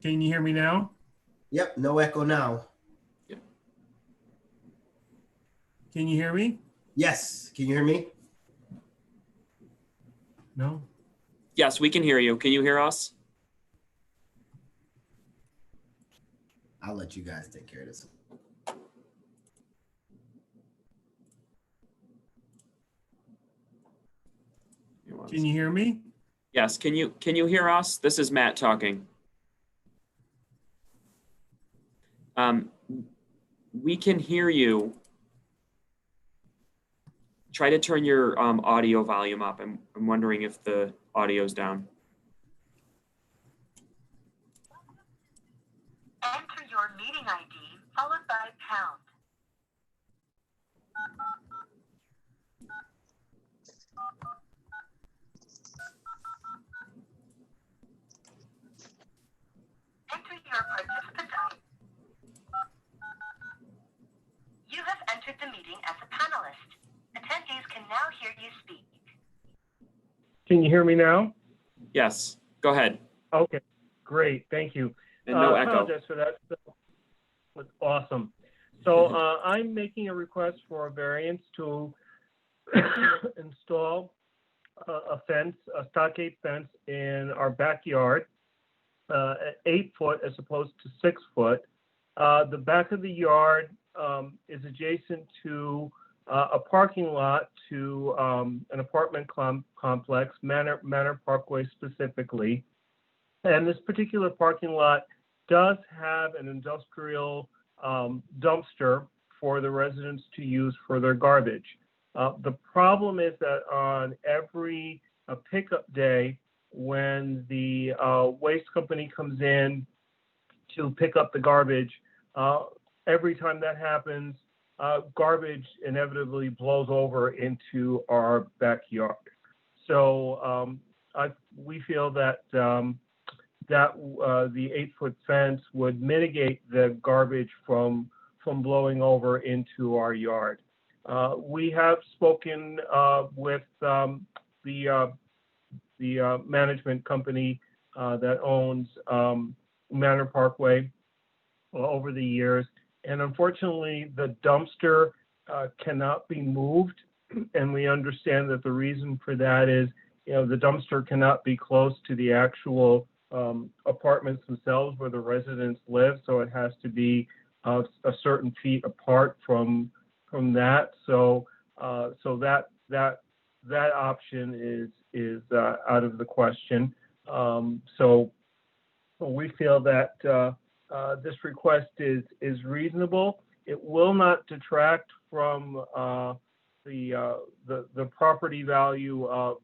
Can you hear me now? Yep, no echo now. Can you hear me? Yes, can you hear me? No? Yes, we can hear you. Can you hear us? I'll let you guys take care of this. Can you hear me? Yes, can you hear us? This is Matt talking. We can hear you. Try to turn your audio volume up. I'm wondering if the audio's down. Enter your meeting ID followed by pound. Enter your participant ID. You have entered the meeting as a panelist. Attendees can now hear you speak. Can you hear me now? Yes, go ahead. Okay, great, thank you. And no I echo. apologize for that. That's awesome. So I'm making a request for a variance to install a fence, a stockade fence in our backyard, 8 foot as opposed to 6 foot. The back of the yard is adjacent to a parking lot to an apartment complex, Manor Parkway specifically. And this particular parking lot does have an industrial dumpster for the residents to use for their garbage. The problem is that on every pickup day, when the waste company comes in to pick up the garbage, every time that happens, garbage inevitably blows over into our backyard. So we feel that the 8 foot fence would mitigate the garbage from blowing over into our yard. We have spoken with the management company that owns Manor Parkway over the years, and unfortunately the dumpster cannot be moved, and we understand that the reason for that is, the dumpster cannot be close to the actual apartments themselves where the residents live, so it has to be a certain feet apart from that. So that option is out of the question. So we feel that this request is reasonable. It will not detract from the property value of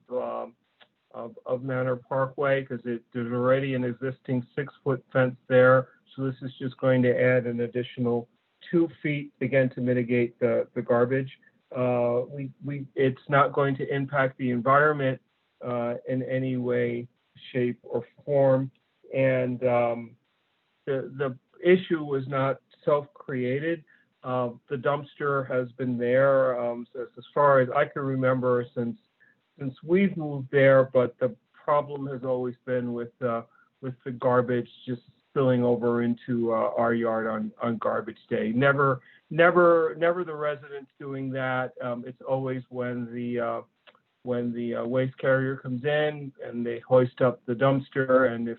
Manor Parkway, because there's already an existing 6 foot fence there. So this is just going to add an additional 2 feet, again, to mitigate the garbage. It's not going to impact the environment in any way, shape, or form. And the issue was not self-created. The dumpster has been there as far as I can remember since we've moved there, but the problem has always been with the garbage just spilling over into our yard on garbage day. Never the residents doing that. It's always when the waste carrier comes in and they hoist up the dumpster, and if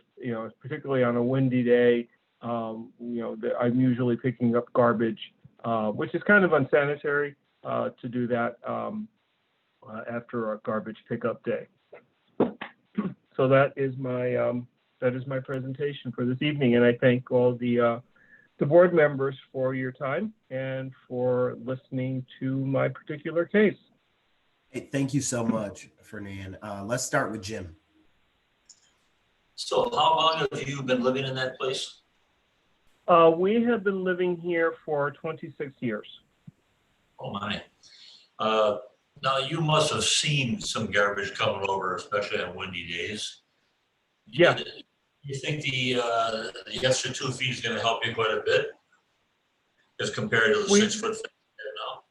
particularly on a windy day, I'm usually picking up garbage, which is kind of unsanitary to do that after a garbage pickup day. So that is my presentation for this evening, and I thank all the board members for your time and for listening to my particular case. Hey, thank you so much, Fernand. Let's start with Jim. So how long have you been living in that place? We have been living here for 26 years. Oh my. Now you must have seen some garbage coming over, especially on windy days. Yeah. You think the extra 2 feet is going to help you quite a bit as compared to the 6 foot fence now?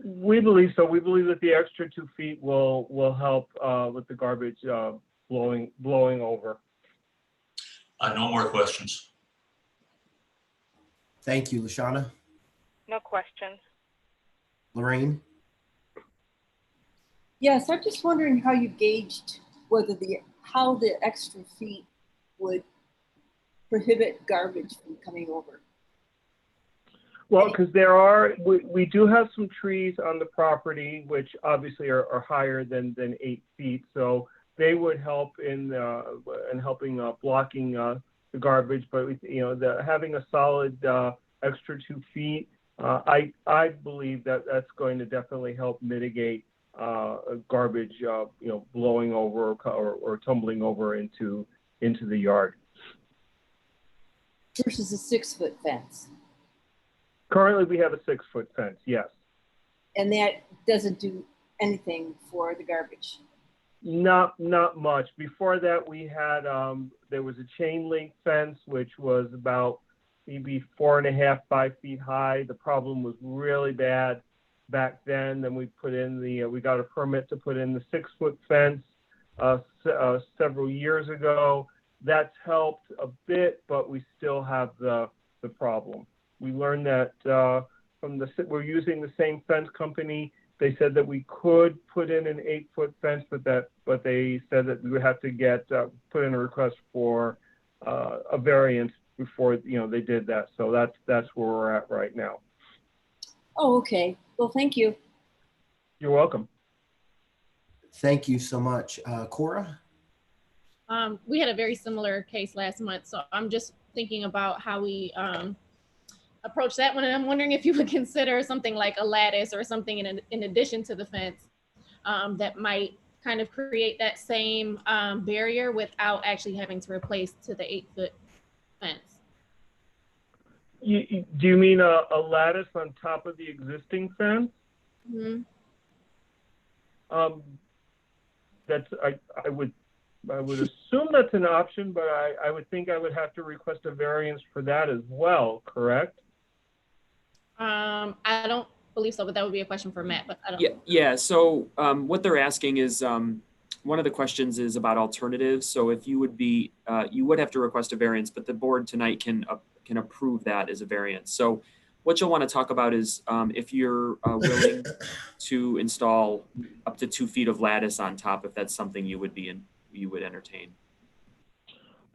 We believe so. We believe that the extra 2 feet will help with the garbage blowing over. No more questions. Thank you, Lashana. No questions. Lorraine? Yes, I'm just wondering how you gauged how the extra feet would prohibit garbage from coming over. Well, because we do have some trees on the property, which obviously are higher than 8 feet. So they would help in helping blocking the garbage. But having a solid extra 2 feet, I believe that's going to definitely help mitigate garbage, blowing over or tumbling over into the yard. Versus a 6 foot fence. Currently, we have a 6 foot fence. Yes. And that doesn't do anything for the garbage. Not much. Before that, we had there was a chain link fence which was about maybe 4.5, 5 feet high. The problem was really bad back then. Then we put in we got a permit to put in the 6 foot fence several years ago, that's helped a bit, but we still have the problem. We learned that we're using the same fence company. They said that we could put in an 8-foot fence, but they said that we would have to put in a request for a variance before they did that. So that's where we're at right now. Oh, okay. Well, thank you. You're welcome. Thank you so much. Cora? We had a very similar case last month, so I'm just thinking about how we approach that one. And I'm wondering if you would consider something like a lattice or something in addition to the fence that might kind of create that same barrier without actually having to replace to the 8-foot fence. Do you mean a lattice on top of the existing fence? Mm-hmm. I would assume that's an option, but I would think I would have to request a variance for that as well, correct? I don't believe so, but that would be a question for Matt, but I don't. Yeah. So what they're asking is, one of the questions is about alternatives. So if you would be, you would have to request a variance, but the board tonight can approve that as a variance. So what you'll want to talk about is if you're willing to install up to 2 feet of lattice on top, if that's something you would entertain.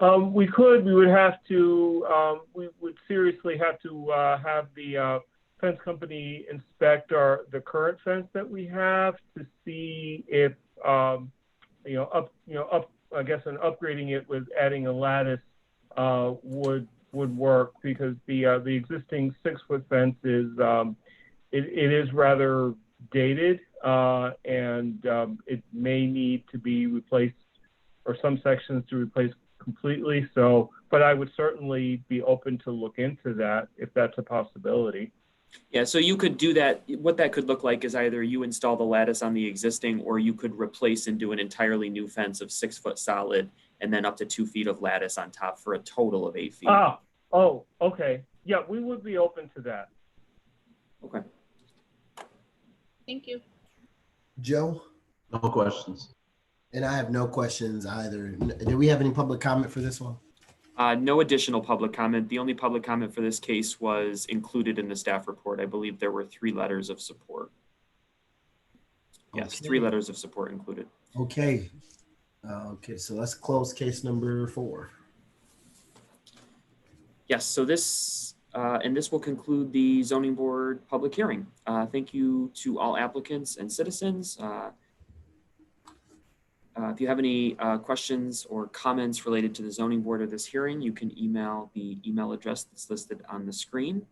We could. We would have to. We would seriously have to have the fence company inspect the current fence that we have to see if I guess upgrading it with adding a lattice would work, because the existing 6-foot fence is it is rather dated and it may need to be replaced, or some sections to replace completely. So, but I would certainly be open to look into that if that's a possibility. Yeah, so you could do that. What that could look like is either you install the lattice on the existing, or you could replace and do an entirely new fence of 6-foot solid, and then up to 2 feet of lattice on top for a total of 8 feet. Oh, okay. Yeah, we would be open to that. Okay. Thank you. Joe? No questions. And I have no questions either. Do we have any public comment for this one? No additional public comment. The only public comment for this case was included in the staff report. I believe there were 3 letters of support. Yes, Okay. 3 letters of support included. Okay. Okay, so let's close case number 4. Yes, so this will conclude the zoning board public hearing. Thank you to all applicants and citizens. If you have any questions or comments related to the zoning board or this hearing, you can email the email address that's listed on the screen,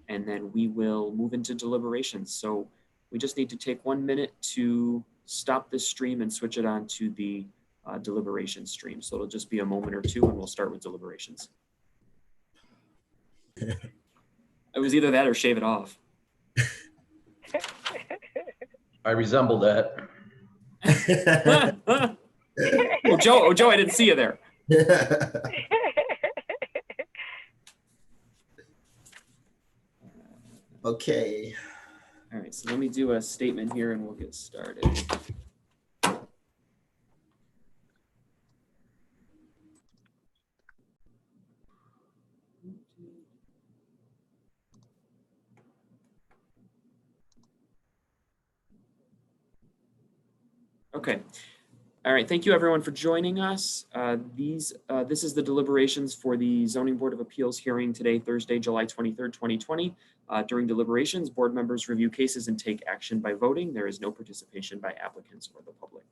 and then we will move into deliberations. So we just need to take 1 minute to stop this stream and switch it on to the deliberation stream. So it'll just be a moment or 2 and we'll start with deliberations. It was either that or shave it off. I resemble that. Joe, I didn't see you there. Okay. All right, so let me do a statement here and we'll get started. Okay. All right. Thank you, everyone, for joining us. This is the deliberations for the Zoning Board of Appeals hearing today, Thursday, July 23rd, 2020. During deliberations, board members review cases and take action by voting. There is no participation by applicants or the public.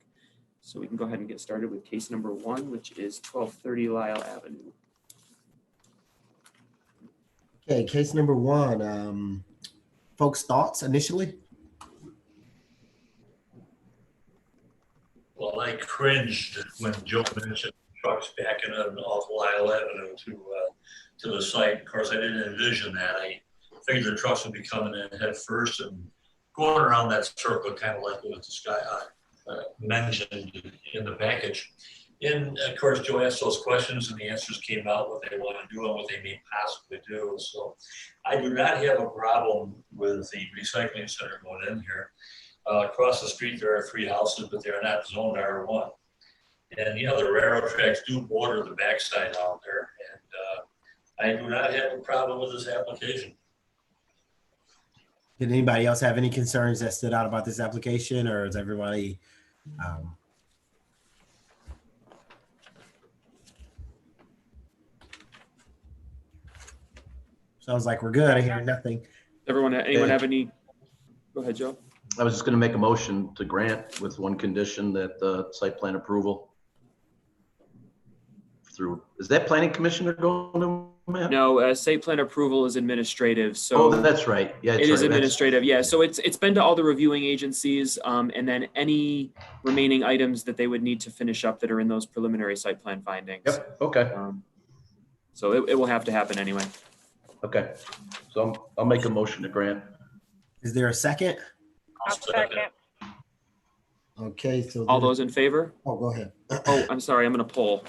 So we can go ahead and get started with case number 1, which is 1230 Lyle Avenue. Okay, case number 1. Folks' thoughts initially? Well, I cringed when Joe mentioned trucks backing off Lyle Avenue to the site. Of course, I didn't envision that. I figured the trucks would be coming in head first and going around that circle, kind of like what this guy mentioned in the package. And of course, Joe asked those questions and the answers came out, what they want to do and what they may possibly do. So I do not have a problem with the recycling center going in here. Across the street, there are 3 houses, but they're not zoned R1. And, the railroad tracks do border the backside out there. And I do not have a problem with this application. Did anybody else have any concerns that stood out about this application, or is everybody? Sounds like we're good. I hear nothing. Anyone have any? Go ahead, Joe. I was just going to make a motion to grant with one condition that the site plan approval through, is that planning commissioner going to, Matt? No, site plan approval is administrative. So oh, that's right. Yeah, it is administrative. Yeah. So it's been to all the reviewing agencies, and then any remaining items that they would need to finish up that are in those preliminary site plan findings. Yep. Okay. So it will have to happen anyway. Okay. So I'll make a motion to grant. Is there a second? I'll second. Okay. So All those in favor? Oh, go ahead. Oh, I'm sorry. I'm going to poll.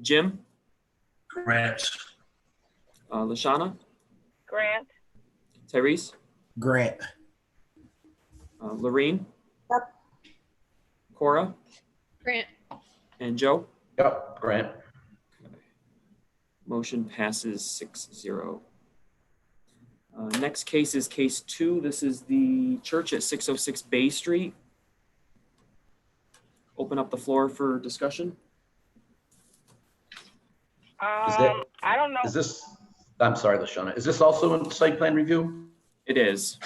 Jim? Grant. Lashana? Grant. Tyrese? Grant. Lorene? Yep. Cora? Grant. And Joe? Yep. Grant. Motion passes 6-0. Next case is case 2. This is the church at 606 Bay Street. Open up the floor for discussion. I don't know. Is this, I'm sorry, Lashana, is this also in site plan review? It is.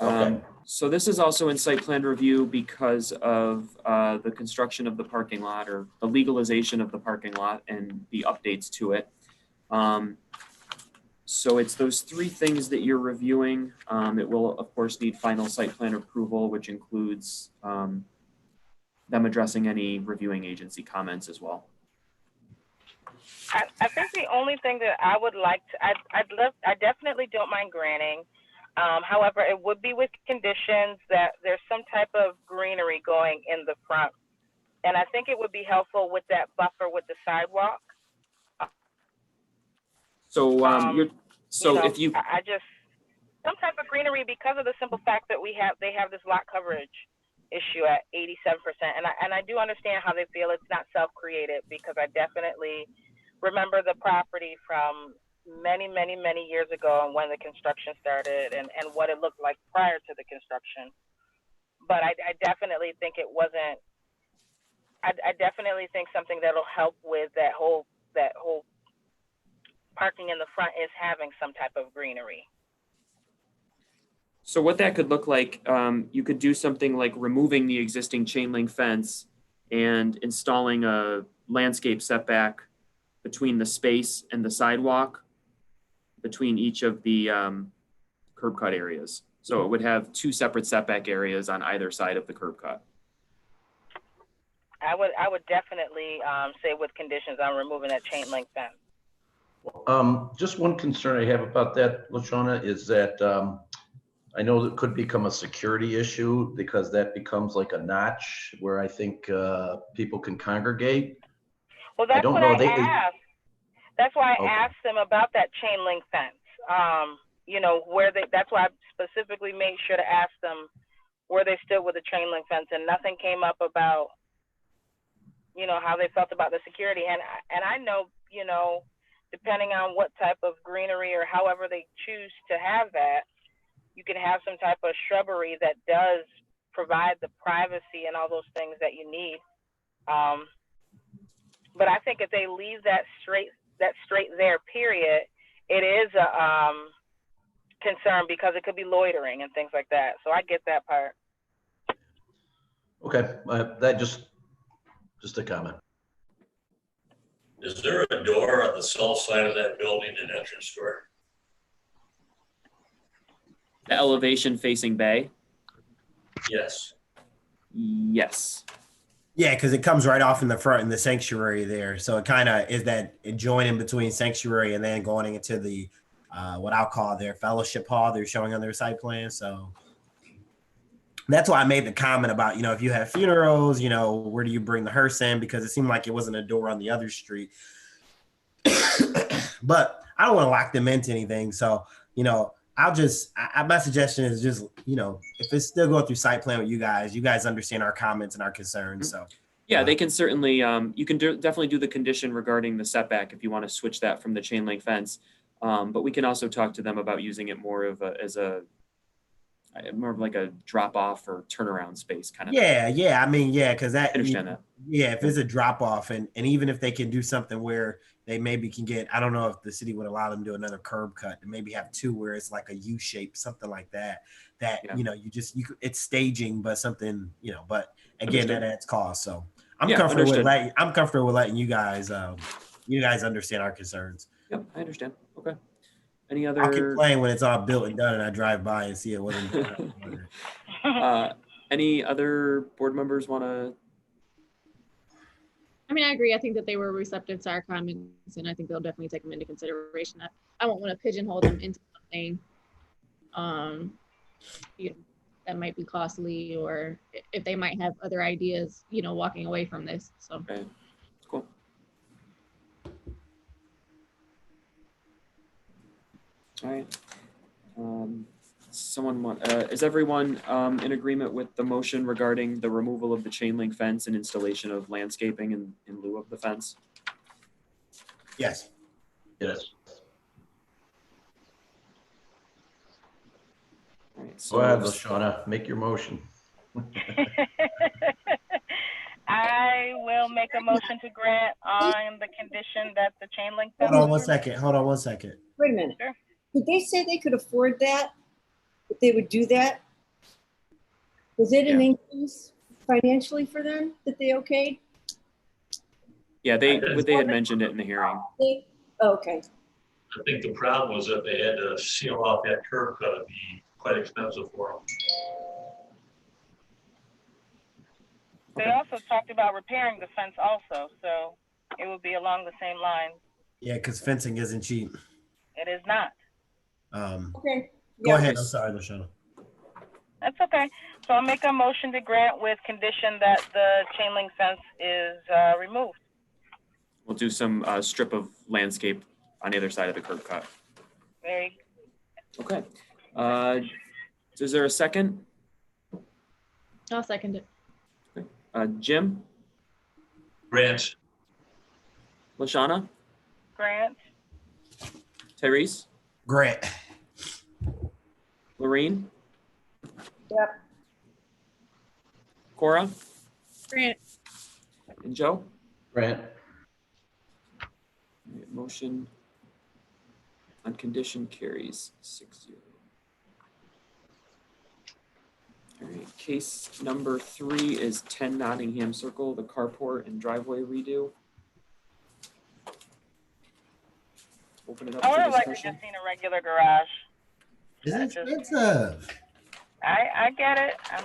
Okay. So this is also in site plan review because of the construction of the parking lot, or the legalization of the parking lot and the updates to it. So it's those 3 things that you're reviewing. It will, of course, need final site plan approval, which includes them addressing any reviewing agency comments as well. I think the only thing that I would like to, I definitely don't mind granting. However, it would be with conditions that there's some type of greenery going in the front. And I think it would be helpful with that buffer with the sidewalk. So if you, I just, some type of greenery, because of the simple fact that they have this lot coverage issue at 87%. And I do understand how they feel it's not self-created, because I definitely remember the property from many, many, many years ago, and when the construction started, and what it looked like prior to the construction. But I definitely think it wasn't, I definitely think something that'll help with that whole parking in the front is having some type of greenery. so what that could look like, you could do something like removing the existing chain link fence and installing a landscape setback between the space and the sidewalk between each of the curb cut areas. So it would have 2 separate setback areas on either side of the curb cut. I would definitely say with conditions on removing that chain link fence. Just one concern I have about that, Lashana, is that I know that could become a security issue, because that becomes like a notch where I think people can congregate. Well, that's what I asked. That's why I Okay. asked them about that chain link fence. That's why I specifically made sure to ask them where they stood with the chain link fence, and nothing came up about, how they felt about the security. And I know, depending on what type of greenery or however they choose to have that, you can have some type of shrubbery that does provide the privacy and all those things that you need. But I think if they leave that straight there, period, it is a concern, because it could be loitering and things like that. So I get that part. Okay, that just a comment. Is there a door on the south side of that building, an entrance door? The elevation facing bay? Yes. Yes. Yeah, because it comes right off in the front in the sanctuary there. So it kind of is that joining between sanctuary and then going into the what I'll call their fellowship hall they're showing on their site plan. So that's why I made the comment about, if you have funerals, where do you bring the hearse in? Because it seemed like it wasn't a door on the other street. But I don't want to lock them into anything. So, my suggestion is just, if it's still going through site plan with you guys understand our comments and our concerns. So Yeah, they can certainly, you can definitely do the condition regarding the setback if you want to switch that from the chain link fence. But we can also talk to them about using it more of more of like a drop off or turnaround space kind of. Yeah. I mean, yeah, because that, I understand that. Yeah, if it's a drop off and even if they can do something where they maybe can get, I don't know if the city would allow them to do another curb cut and maybe have two where it's like a U shape, something like that. It's staging, but something, but again, that adds cost. So I'm comfortable with letting you guys understand our concerns. Yep, I understand. Okay. Any other? I'll complain when it's all built and done and I drive by and see it wasn't done. Any other board members want to? I mean, I agree. I think that they were receptive to our comments, and I think they'll definitely take them into consideration. I won't want to pigeonhole them into something that might be costly, or if they might have other ideas, walking away from this. So. Okay. Cool. All right. Is everyone in agreement with the motion regarding the removal of the chain link fence and installation of landscaping in lieu of the fence? Yes. Yes. All right, so go ahead, LaShawna, make your motion. I will make a motion to grant on the condition that the chain link fence. Hold on one second. Wait a minute. Sure. Did they say they could afford that? That they would do that? Was it an increase financially for them that they okayed? Yeah, they had mentioned it in the hearing. Okay. I think the problem was that they had to seal off that curb cut. It'd be quite expensive for them. They also talked about repairing the fence also, so it would be along the same line. Yeah, because fencing isn't cheap. It is not. Okay. Go ahead. I'm sorry, LaShawna. That's okay. So I'll make a motion to grant with condition that the chain link fence is removed. We'll do some strip of landscape on either side of the curb cut. There you go. Okay. So is there a second? I'll second it. Okay. Jim? Grant. LaShawna? Grant. Grant. Lorene? Yep. Cora? Grant. And Joe? Grant. Motion on condition carries 6-0. All right, case number 3 is 10 Nottingham Circle, the carport and driveway redo. Open it up I for would have liked to discussion. just seen a regular garage. It's expensive. I get it. I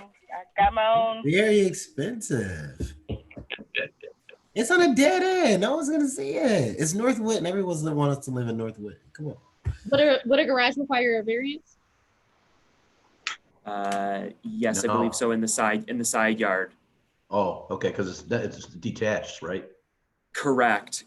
got my own. Very expensive. It's on a dead end. No one's gonna see it. It's Northwood, and everyone's gonna want us to live in Northwood. Come on. Would a garage require a variance? Yes, I believe so. In the side yard. Oh, okay, because it's detached, right? Correct.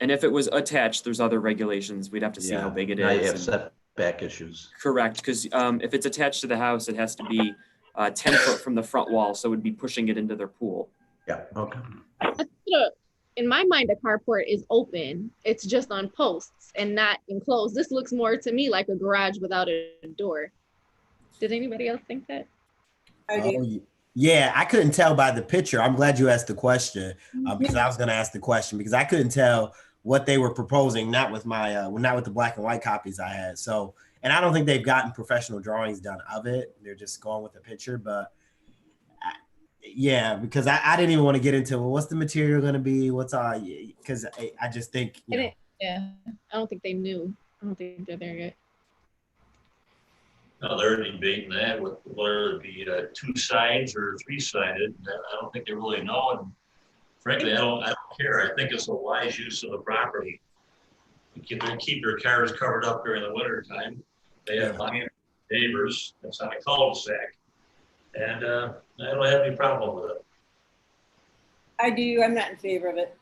And if it was attached, there's other regulations. We'd have to see how big it is. Now you have setback issues. Correct, because if it's attached to the house, it has to be 10 foot from the front wall, so it would be pushing it into their pool. Yeah. Okay. In my mind, a carport is open. It's just on posts and not enclosed. This looks more to me like a garage without a door. Did anybody else think that? Yeah, I couldn't tell by the picture. I'm glad you asked the question because I was going to ask the question because I couldn't tell what they were proposing, not with my not with the black and white copies I had. So, and I don't think they've gotten professional drawings done of it. They're just going with the picture, but yeah, because I didn't even want to get into, well, what's the material going to be? What's because I just think, yeah, I don't think they knew. I don't think they're there yet. No, they're debating that with whether it be 2 sides or 3-sided. I don't think they really know, and frankly, I don't care. I think it's a wise use of the property. You can keep your cars covered up during the winter time. They have neighbors. It's on a cul-de-sac, and I don't have any problem with it. I do. I'm not in favor of it.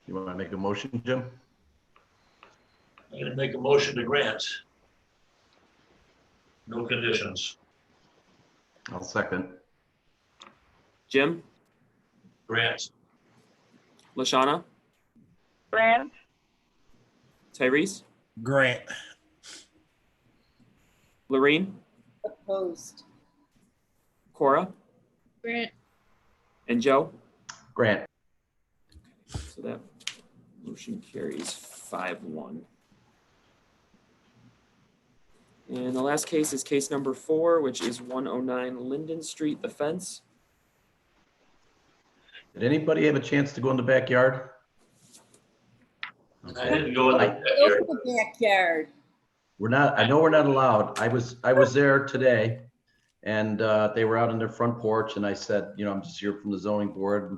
You want to make a motion, Jim? I'm gonna make a motion to grant. No conditions. I'll second. Jim, Grant. Lashana, Grant, Tyrese, Grant. Lorene, Opposed. Cora, Grant, and Joe. Grant. So that motion carries 5-1. And the last case is case number 4, which is 109 Linden Street, the fence. Did anybody have a chance to go in the backyard? I didn't go in the Go backyard. to the backyard. We're not, I know we're not allowed. I was there today and they were out on their front porch and I said, you know, I'm just here from the zoning board.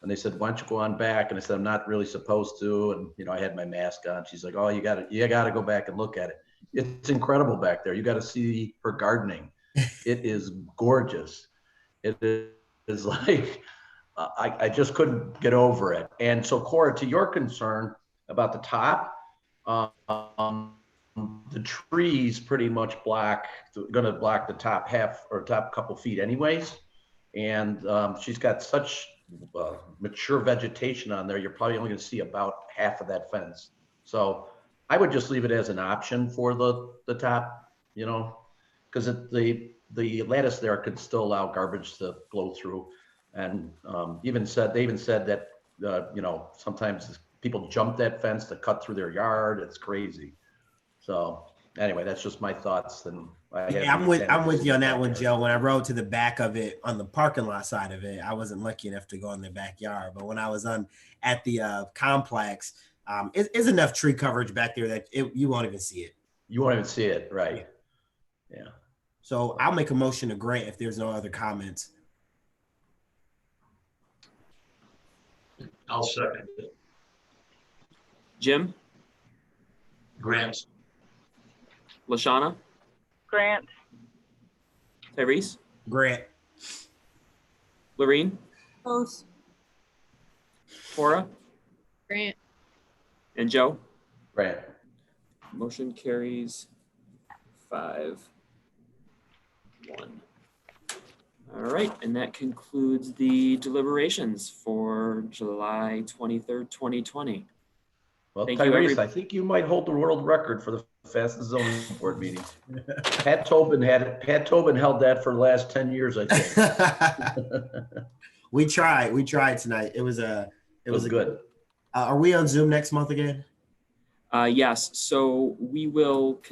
And they said, why don't you go on back? And I said, I'm not really supposed to. And, you know, I had my mask on. She's like, oh, you gotta go back and look at it. It's incredible back there. You got to see her gardening. It is gorgeous. It is like, I just couldn't get over it. And so Cora, to your concern about the top, the trees pretty much going to block the top half or top couple feet anyways. And she's got such mature vegetation on there. You're probably only going to see about half of that fence. So I would just leave it as an option for the top, you know, because the lattice there could still allow garbage to blow through. And they even said that, you know, sometimes people jump that fence to cut through their yard. It's crazy. So anyway, that's just my thoughts. And I'm with you on that one, Joe. When I rode to the back of it on the parking lot side of it, I wasn't lucky enough to go in the backyard. But when I was at the complex, it's enough tree coverage back there that you won't even see it. You won't even see it, right? Yeah. So I'll make a motion to grant if there's no other comments. I'll second it. Jim, Grant. Lashana, Grant, Tyrese, Grant. Lorene, Opposed. Cora, Grant, and Joe. Grant. Motion carries 5-1. All right, and that concludes the deliberations for July 23rd, 2020. Well, Thank you, Tyrese, I think you might hold the world record for the fastest zoning board meeting. Pat Tobin held that for the last 10 years, I think. We tried tonight. It was good. Are we on Zoom next month again? Yes, so we will